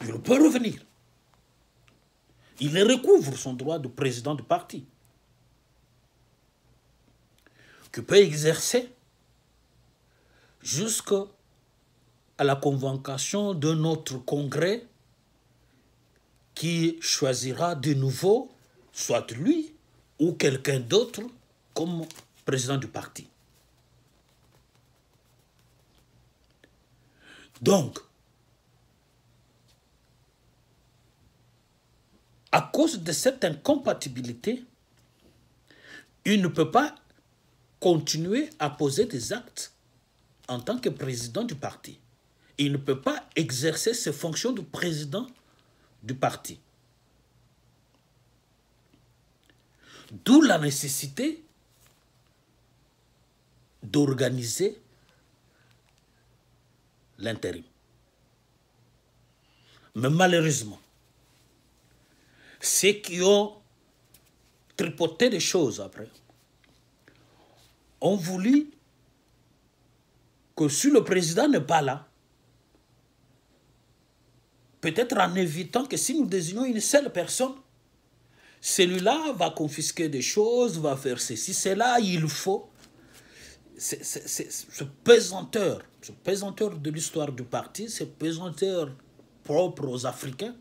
il peut revenir. Il recouvre son droit de président du parti, qu'il peut exercer jusqu'à la convocation d'un autre congrès qui choisira de nouveau, soit lui ou quelqu'un d'autre, comme président du parti. Donc, à cause de cette incompatibilité, il ne peut pas continuer à poser des actes en tant que président du parti. Il ne peut pas exercer ses fonctions de président du parti. D'où la nécessité d'organiser l'intérim. Mais malheureusement, ceux qui ont tripoté des choses après ont voulu que si le président n'est pas là, peut-être en évitant que si nous désignons une seule personne, celui-là va confisquer des choses, va faire ceci, cela, il faut. Ce pesanteur de l'histoire du parti, ce pesanteur propre aux Africains,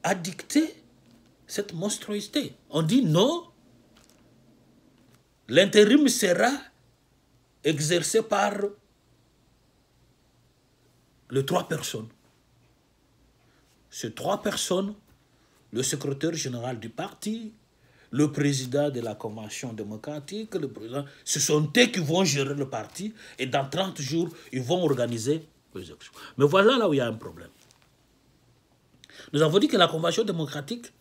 a dicté cette monstruosité. On dit non, l'intérim sera exercé par les 3 personnes. Ces 3 personnes, le secrétaire général du parti, le président de la Convention démocratique, le président, ce sont eux qui vont gérer le parti et dans 30 jours, ils vont organiser les élections. Mais voilà là où il y a un problème. Nous avons dit que la Convention démocratique,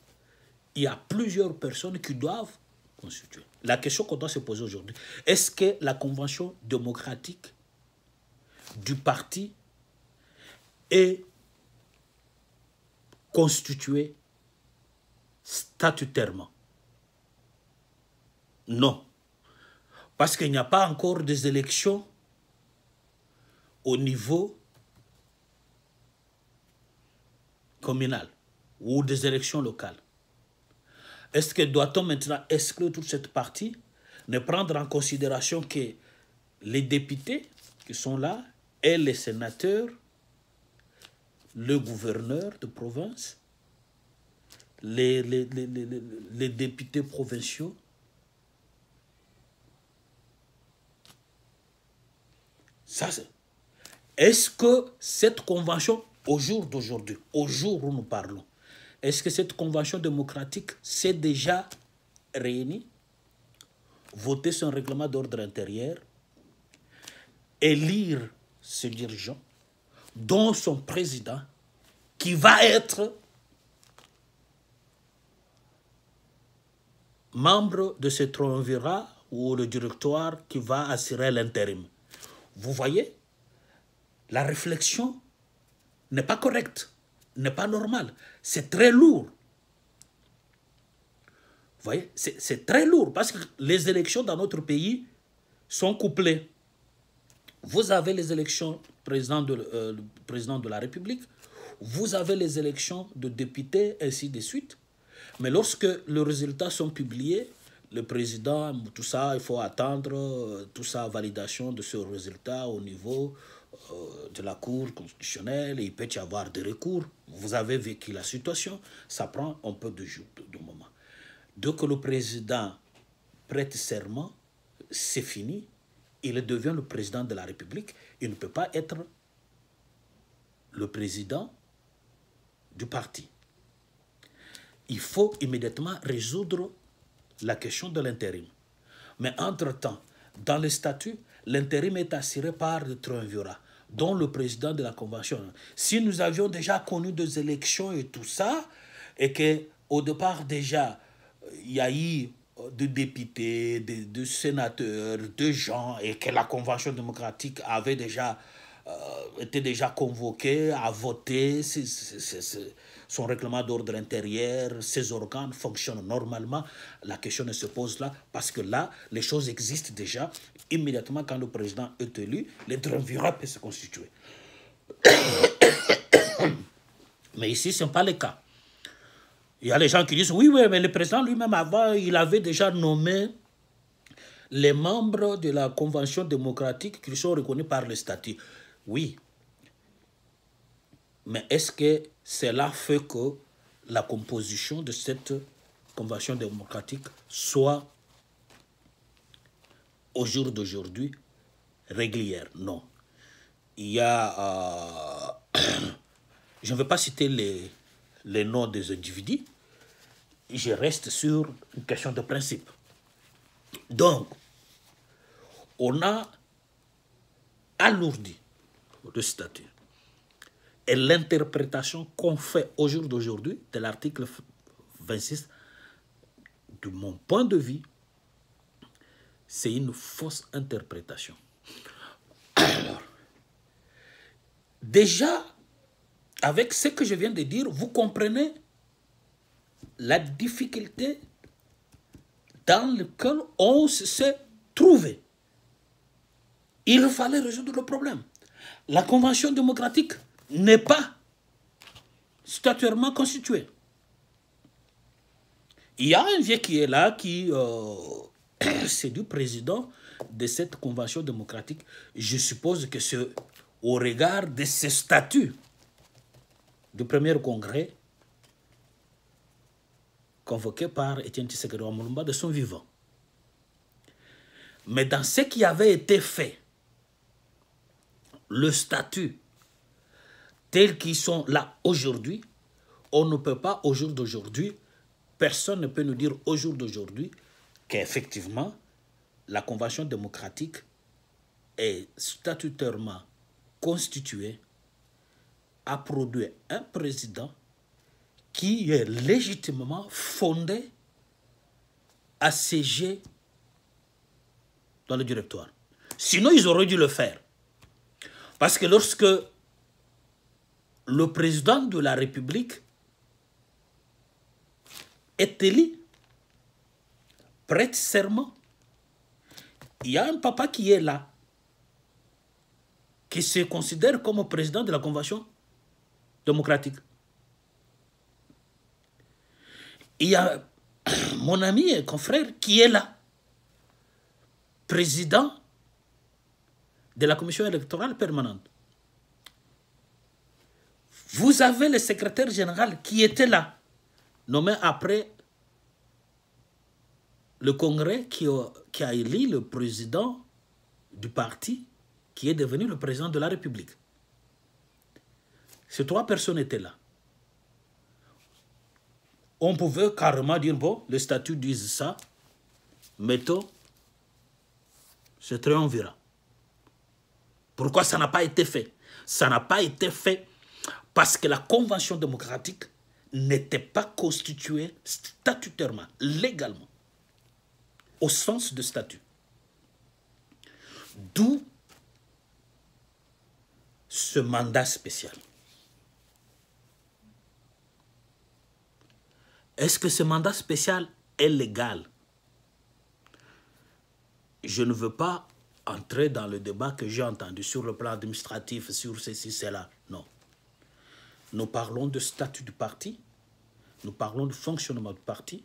il y a plusieurs personnes qui doivent constituer. La question qu'on doit se poser aujourd'hui, est-ce que la Convention démocratique du parti est constituée statutairement? Non. Parce qu'il n'y a pas encore des élections au niveau communal ou des élections locales. Est-ce que doit-on maintenant exclure toute cette partie, ne prendre en considération que les députés qui sont là et les sénateurs, le gouverneur de province, les députés provinciaux, est-ce que cette convention, au jour d'aujourd'hui, au jour où nous parlons, est-ce que cette convention démocratique s'est déjà réunie, voté son règlement d'ordre intérieur, élire ce dirigeant, dont son président, qui va être membre de ce triumvirat ou le directoire qui va assurer l'intérim? Vous voyez, la réflexion n'est pas correcte, n'est pas normale. C'est très lourd. Vous voyez, c'est très lourd parce que les élections dans notre pays sont couplées. Vous avez les élections président de la République, vous avez les élections de députés, ainsi de suite. Mais lorsque les résultats sont publiés, le président, tout ça, il faut attendre, tout ça, validation de ce résultat au niveau de la Cour constitutionnelle, et il peut y avoir des recours. Vous avez vécu la situation, ça prend un peu de jours, de moment. Dès que le président prête serment, c'est fini, il devient le président de la République, il ne peut pas être le président du parti. Il faut immédiatement résoudre la question de l'intérim. Mais entre-temps, dans le statut, l'intérim est assuré par le triumvirat, dont le président de la Convention. Si nous avions déjà connu des élections et tout ça, et qu'au départ déjà, il y a eu de députés, de sénateurs, de gens, et que la Convention démocratique avait déjà était déjà convoquée à voter, son règlement d'ordre intérieur, ses organes fonctionnent normalement, la question ne se pose là, parce que là, les choses existent déjà. Immédiatement, quand le président est élu, le triumvirat peut se constituer. Mais ici, ce n'est pas le cas. Il y a les gens qui disent, oui, mais le président lui-même, avant, il avait déjà nommé les membres de la Convention démocratique qui sont reconnus par le statut. Oui. Mais est-ce que cela fait que la composition de cette Convention démocratique soit, au jour d'aujourd'hui, régulière? Non. Il y a... je ne vais pas citer les noms des individus, je reste sur une question de principe. Donc, on a alourdi le statut. Et l'interprétation qu'on fait au jour d'aujourd'hui de l'article 26, de mon point de vue, c'est une fausse interprétation. Alors, déjà, avec ce que je viens de dire, vous comprenez la difficulté dans laquelle on s'est trouvé. Il fallait résoudre le problème. La Convention démocratique n'est pas statutairement constituée. Il y a un vieux qui est là, qui c'est du président de cette Convention démocratique. Je suppose que c'est au regard de ce statut du premier congrès convoqué par Étienne Tshisekedi Lumumba de son vivant. Mais dans ce qui avait été fait, le statut tel qu'ils sont là aujourd'hui, on ne peut pas au jour d'aujourd'hui, personne ne peut nous dire au jour d'aujourd'hui qu'effectivement la Convention démocratique est statutairement constituée, a produit un président qui est légitimement fondé à siéger dans le directoire. Sinon, ils auraient dû le faire. Parce que lorsque le président de la République est élu, prête serment, il y a un papa qui est là, qui se considère comme président de la Convention démocratique. Il y a mon ami et confrère qui est là, président de la Commission électorale permanente. Vous avez le secrétaire général qui était là, nommé après le congrès qui a élu le président du parti qui est devenu le président de la République. Ces trois personnes étaient là. On pouvait carrément dire, bon, les statuts disent ça, mettons, c'est triumvirat. Pourquoi ça n'a pas été fait? Ça n'a pas été fait parce que la Convention démocratique n'était pas constituée statutairement, légalement, au sens de statut. D'où ce mandat spécial. Est-ce que ce mandat spécial est légal? Je ne veux pas entrer dans le débat que j'ai entendu sur le plan administratif, sur ceci, cela. Non. Nous parlons de statut du parti, nous parlons du fonctionnement du parti.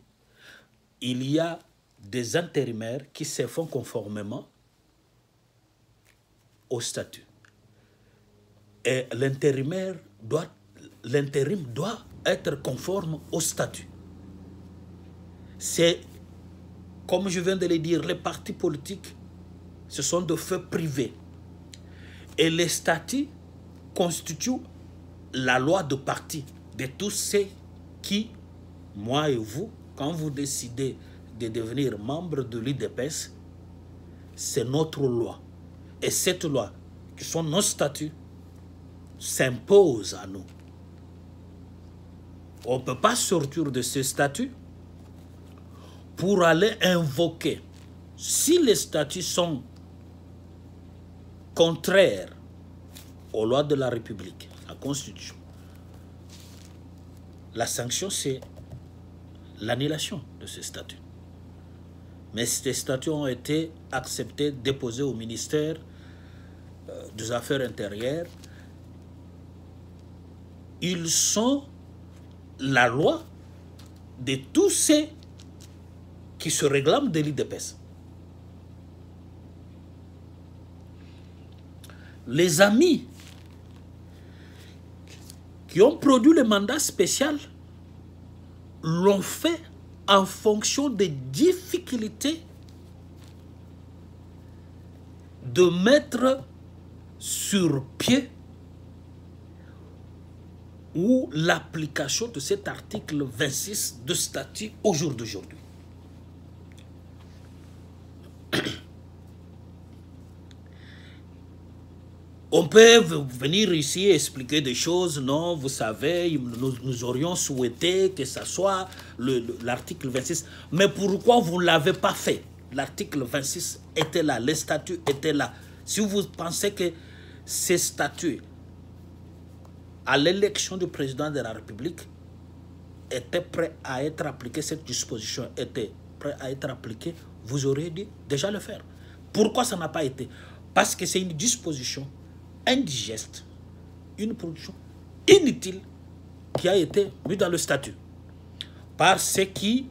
Il y a des intérimaires qui se font conformément au statut. Et l'intérim doit être conforme au statut. C'est, comme je viens de le dire, les partis politiques, ce sont de faits privés. Et les statuts constituent la loi de parti de tous ceux qui, moi et vous, quand vous décidez de devenir membre de l'UDPS, c'est notre loi. Et cette loi, qui sont nos statuts, s'impose à nous. On ne peut pas sortir de ce statut pour aller invoquer. Si les statuts sont contraires aux lois de la République, la Constitution, la sanction, c'est l'annulation de ces statuts. Mais ces statuts ont été acceptés, déposés au ministère des Affaires intérieures. Ils sont la loi de tous ceux qui se réclament de l'UDPS. Les amis qui ont produit le mandat spécial l'ont fait en fonction des difficultés de mettre sur pied ou l'application de cet article 26 de statut au jour d'aujourd'hui. On peut venir ici expliquer des choses, non, vous savez, nous aurions souhaité que ça soit l'article 26. Mais pourquoi vous ne l'avez pas fait? L'article 26 était là, les statuts étaient là. Si vous pensez que ces statuts, à l'élection du président de la République, étaient prêts à être appliqués, cette disposition était prête à être appliquée, vous auriez dû déjà le faire. Pourquoi ça n'a pas été? Parce que c'est une disposition indigeste, une production inutile qui a été mise dans le statut. Par ce qui,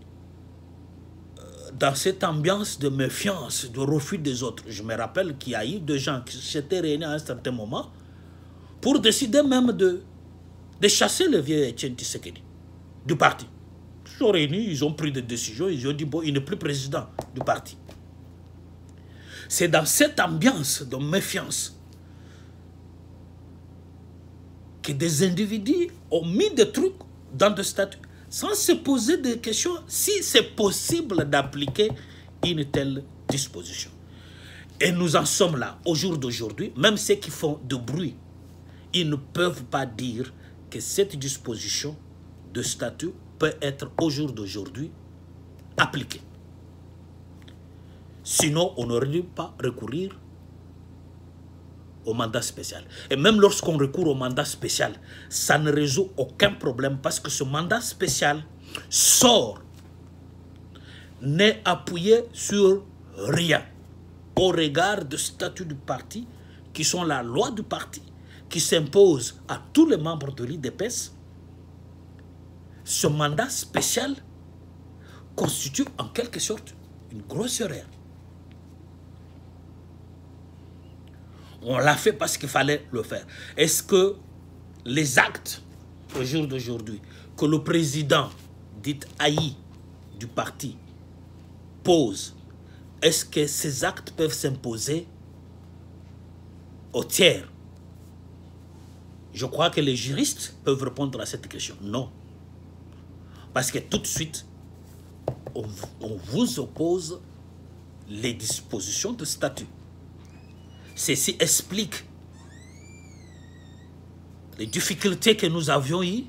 dans cette ambiance de méfiance, de refus des autres, je me rappelle qu'il y a eu des gens qui s'étaient réunis à un certain moment pour décider même de chasser le vieux Etienne Tshisekedi du parti. Ils sont réunis, ils ont pris des décisions, ils ont dit, bon, il n'est plus président du parti. C'est dans cette ambiance de méfiance que des individus ont mis des trucs dans des statuts sans se poser des questions si c'est possible d'appliquer une telle disposition. Et nous en sommes là, au jour d'aujourd'hui, même ceux qui font du bruit, ils ne peuvent pas dire que cette disposition de statut peut être au jour d'aujourd'hui appliquée. Sinon, on n'aurait dû pas recourir au mandat spécial. Et même lorsqu'on recourt au mandat spécial, ça ne résout aucun problème parce que ce mandat spécial sort, n'est appuyé sur rien au regard du statut du parti, qui sont la loi du parti, qui s'impose à tous les membres de l'IDPS. Ce mandat spécial constitue en quelque sorte une grosse erreur. On l'a fait parce qu'il fallait le faire. Est-ce que les actes, au jour d'aujourd'hui, que le président, dit haï du parti, pose, est-ce que ces actes peuvent s'imposer aux tiers? Je crois que les juristes peuvent répondre à cette question. Non. Parce que tout de suite, on vous oppose les dispositions de statut. Ceci explique les difficultés que nous avions eues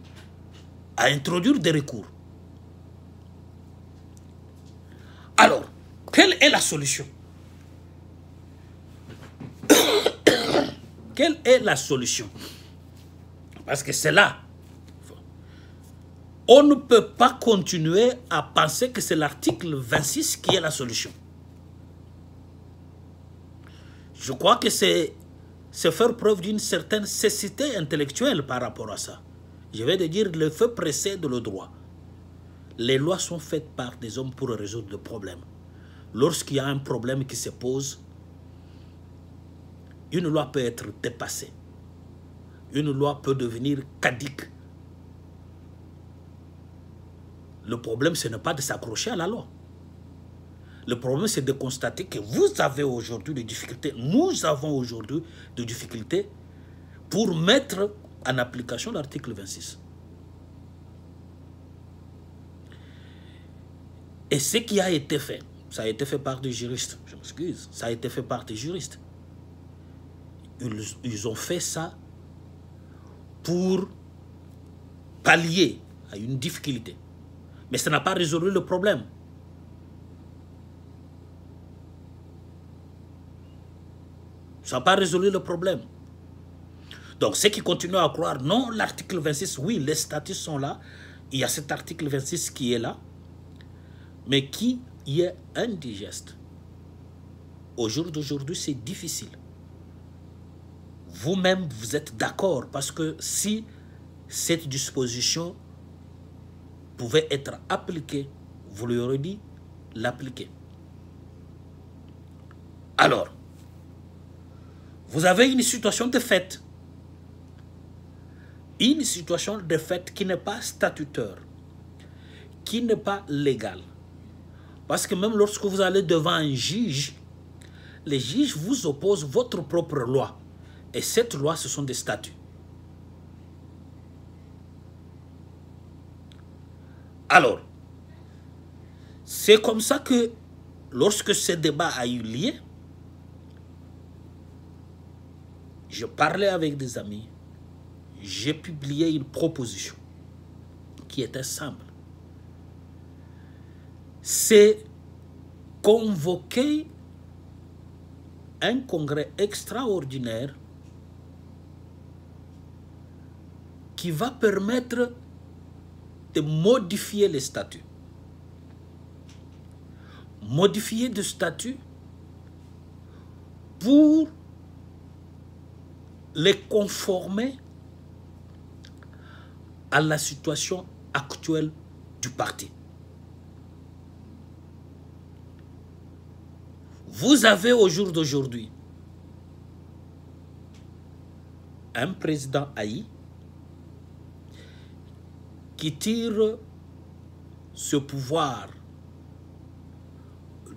à introduire des recours. Alors, quelle est la solution? Quelle est la solution? Parce que c'est là. On ne peut pas continuer à penser que c'est l'article 26 qui est la solution. Je crois que c'est faire preuve d'une certaine cécité intellectuelle par rapport à ça. Je vais te dire, le fait précède le droit. Les lois sont faites par des hommes pour résoudre le problème. Lorsqu'il y a un problème qui se pose, une loi peut être dépassée. Une loi peut devenir caduque. Le problème, ce n'est pas de s'accrocher à la loi. Le problème, c'est de constater que vous avez aujourd'hui des difficultés, nous avons aujourd'hui des difficultés pour mettre en application l'article 26. Et ce qui a été fait, ça a été fait par des juristes, je m'excuse, ça a été fait par des juristes. Ils ont fait ça pour pallier à une difficulté. Mais ça n'a pas résolu le problème. Ça n'a pas résolu le problème. Donc, ceux qui continuent à croire, non, l'article 26, oui, les statuts sont là. Il y a cet article 26 qui est là, mais qui est indigeste. Au jour d'aujourd'hui, c'est difficile. Vous-même, vous êtes d'accord, parce que si cette disposition pouvait être appliquée, vous lui aurez dit l'appliquer. Alors, vous avez une situation de fait. Une situation de fait qui n'est pas statutaire, qui n'est pas légale. Parce que même lorsque vous allez devant un juge, les juges vous opposent votre propre loi. Et cette loi, ce sont des statuts. Alors, c'est comme ça que lorsque ce débat a eu lieu, je parlais avec des amis, j'ai publié une proposition qui était simple. C'est convoquer un congrès extraordinaire qui va permettre de modifier les statuts. Modifier le statut pour les conformer à la situation actuelle du parti. Vous avez au jour d'aujourd'hui un président haï qui tire ce pouvoir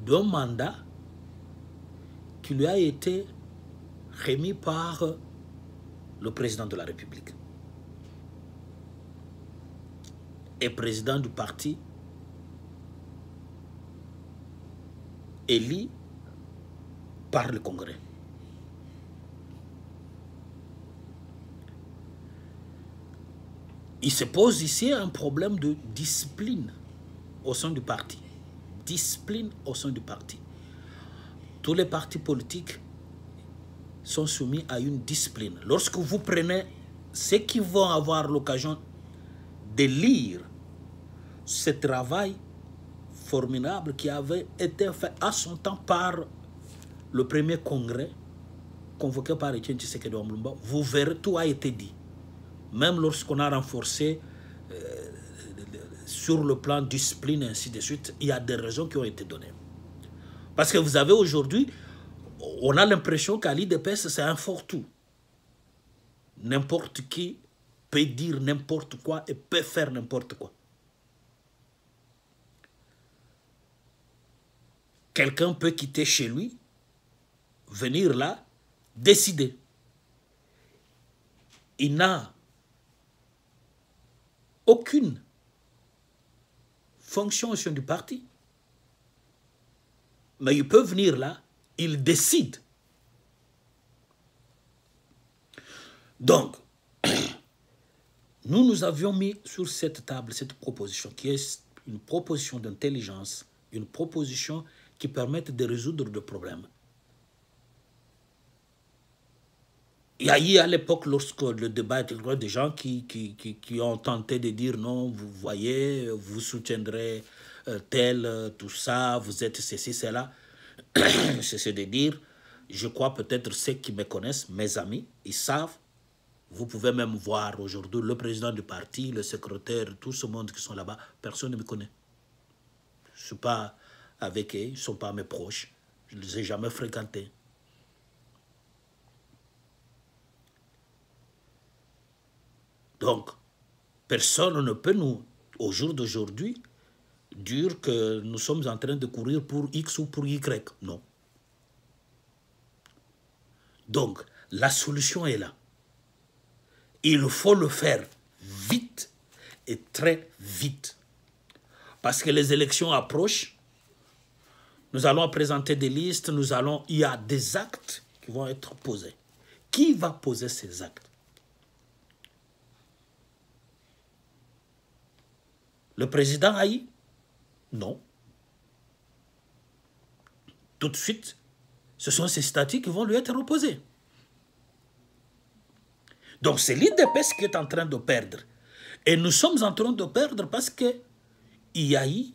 d'un mandat qui lui a été remis par le président de la République et président du parti élu par le Congrès. Il se pose ici un problème de discipline au sein du parti. Discipline au sein du parti. Tous les partis politiques sont soumis à une discipline. Lorsque vous prenez ceux qui vont avoir l'occasion de lire ce travail formidable qui avait été fait à son temps par le premier congrès convoqué par Etienne Tshisekedi Omlumba, vous verrez, tout a été dit. Même lorsqu'on a renforcé sur le plan discipline et ainsi de suite, il y a des raisons qui ont été données. Parce que vous avez aujourd'hui, on a l'impression qu'à l'IDPS, c'est un fourre-tout. N'importe qui peut dire n'importe quoi et peut faire n'importe quoi. Quelqu'un peut quitter chez lui, venir là, décider. Il n'a aucune fonction au sein du parti. Mais il peut venir là, il décide. Donc, nous avions mis sur cette table cette proposition qui est une proposition d'intelligence, une proposition qui permet de résoudre des problèmes. Il y a eu à l'époque, lorsque le débat était des gens qui ont tenté de dire non, vous voyez, vous soutiendrez tel, tout ça, vous êtes ceci, cela. C'est de dire, je crois peut-être ceux qui me connaissent, mes amis, ils savent. Vous pouvez même voir aujourd'hui le président du parti, le secrétaire, tout ce monde qui sont là-bas, personne ne me connaît. Je ne suis pas avec eux, ils ne sont pas mes proches, je ne les ai jamais fréquentés. Donc, personne ne peut nous, au jour d'aujourd'hui, dire que nous sommes en train de courir pour X ou pour Y. Non. Donc, la solution est là. Il faut le faire vite et très vite. Parce que les élections approchent. Nous allons présenter des listes, il y a des actes qui vont être posés. Qui va poser ces actes? Le président haï? Non. Tout de suite, ce sont ces statuts qui vont lui être opposés. Donc c'est l'IDPS qui est en train de perdre. Et nous sommes en train de perdre parce qu'il y a eu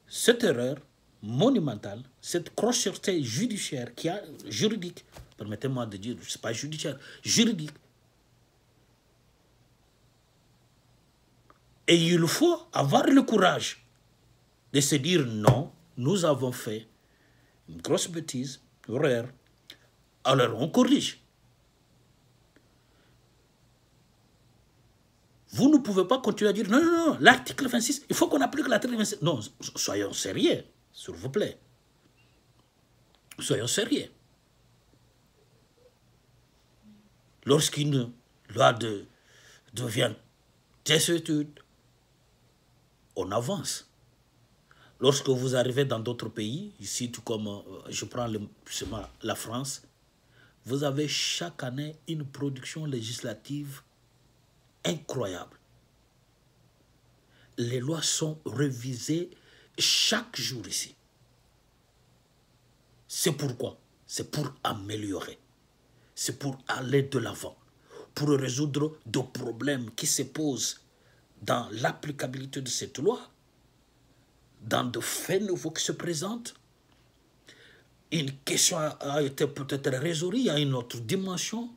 cette erreur monumentale, cette grossièreté judiciaire juridique, permettez-moi de dire, ce n'est pas judiciaire, juridique. Et il faut avoir le courage de se dire non, nous avons fait une grosse bêtise, une erreur, alors on corrige. Vous ne pouvez pas continuer à dire non, non, non, l'article 26, il faut qu'on applique l'article 26. Non, soyons sérieux, s'il vous plaît. Soyons sérieux. Lorsqu'une loi devient désuétude, on avance. Lorsque vous arrivez dans d'autres pays, ici tout comme je prends la France, vous avez chaque année une production législative incroyable. Les lois sont révisées chaque jour ici. C'est pourquoi? C'est pour améliorer. C'est pour aller de l'avant. Pour résoudre des problèmes qui se posent dans l'applicabilité de cette loi, dans de faits nouveaux qui se présentent, une question a été peut-être résolue, il y a une autre dimension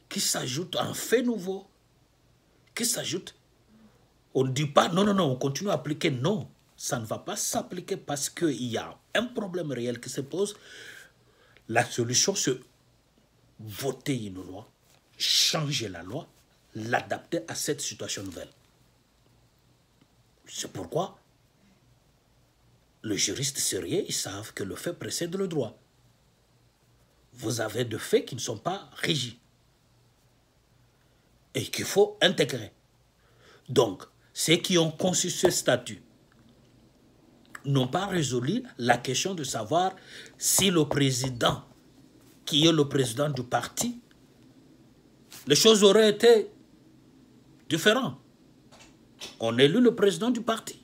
qui s'ajoute, un fait nouveau, qui s'ajoute. On ne dit pas, non, non, non, on continue à appliquer, non. Ça ne va pas s'appliquer parce qu'il y a un problème réel qui se pose. La solution, c'est voter une loi, changer la loi, l'adapter à cette situation nouvelle. C'est pourquoi les juristes sérieux, ils savent que le fait précède le droit. Vous avez des faits qui ne sont pas régis et qu'il faut intégrer. Donc, ceux qui ont conçu ce statut n'ont pas résolu la question de savoir si le président, qui est le président du parti, les choses auraient été différentes. On élit le président du parti.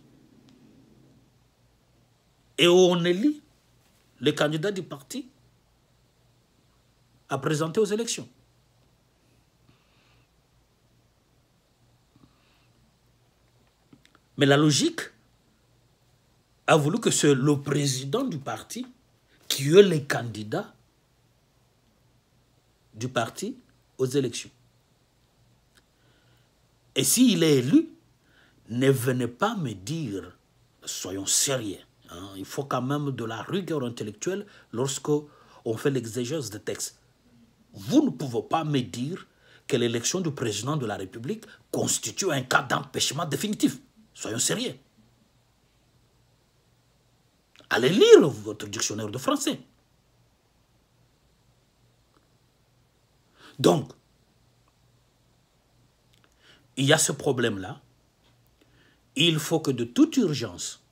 Et on élit le candidat du parti à présenter aux élections. Mais la logique a voulu que c'est le président du parti qui est le candidat du parti aux élections. Et s'il est élu, ne venez pas me dire, soyons sérieux, hein, il faut quand même de la rigueur intellectuelle lorsqu'on fait l'exégèse des textes. Vous ne pouvez pas me dire que l'élection du président de la République constitue un cas d'empêchement définitif. Soyons sérieux. Allez lire votre dictionnaire de français. Donc, il y a ce problème-là. Il faut que de toute urgence,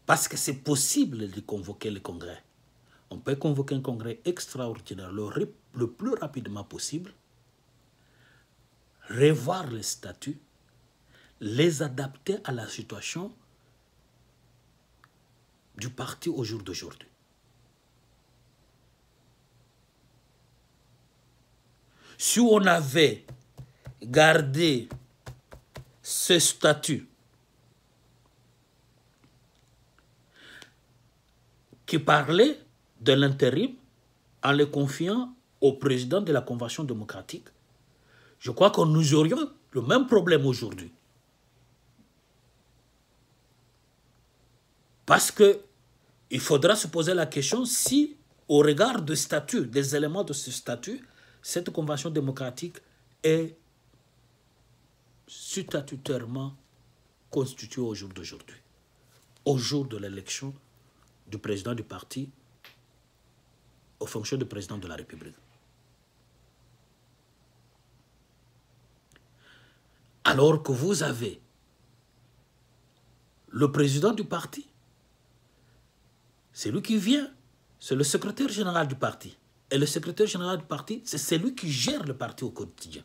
parce que c'est possible de convoquer le congrès, on peut convoquer un congrès extraordinaire le plus rapidement possible, revoir les statuts, les adapter à la situation du parti au jour d'aujourd'hui. Si on avait gardé ce statut qui parlait de l'intérim en le confiant au président de la Convention démocratique, je crois que nous aurions le même problème aujourd'hui. Parce qu'il faudra se poser la question si, au regard du statut, des éléments de ce statut, cette convention démocratique est statutairement constituée au jour d'aujourd'hui, au jour de l'élection du président du parti aux fonctions de président de la République. Alors que vous avez le président du parti, c'est lui qui vient, c'est le secrétaire général du parti. Et le secrétaire général du parti, c'est celui qui gère le parti au quotidien.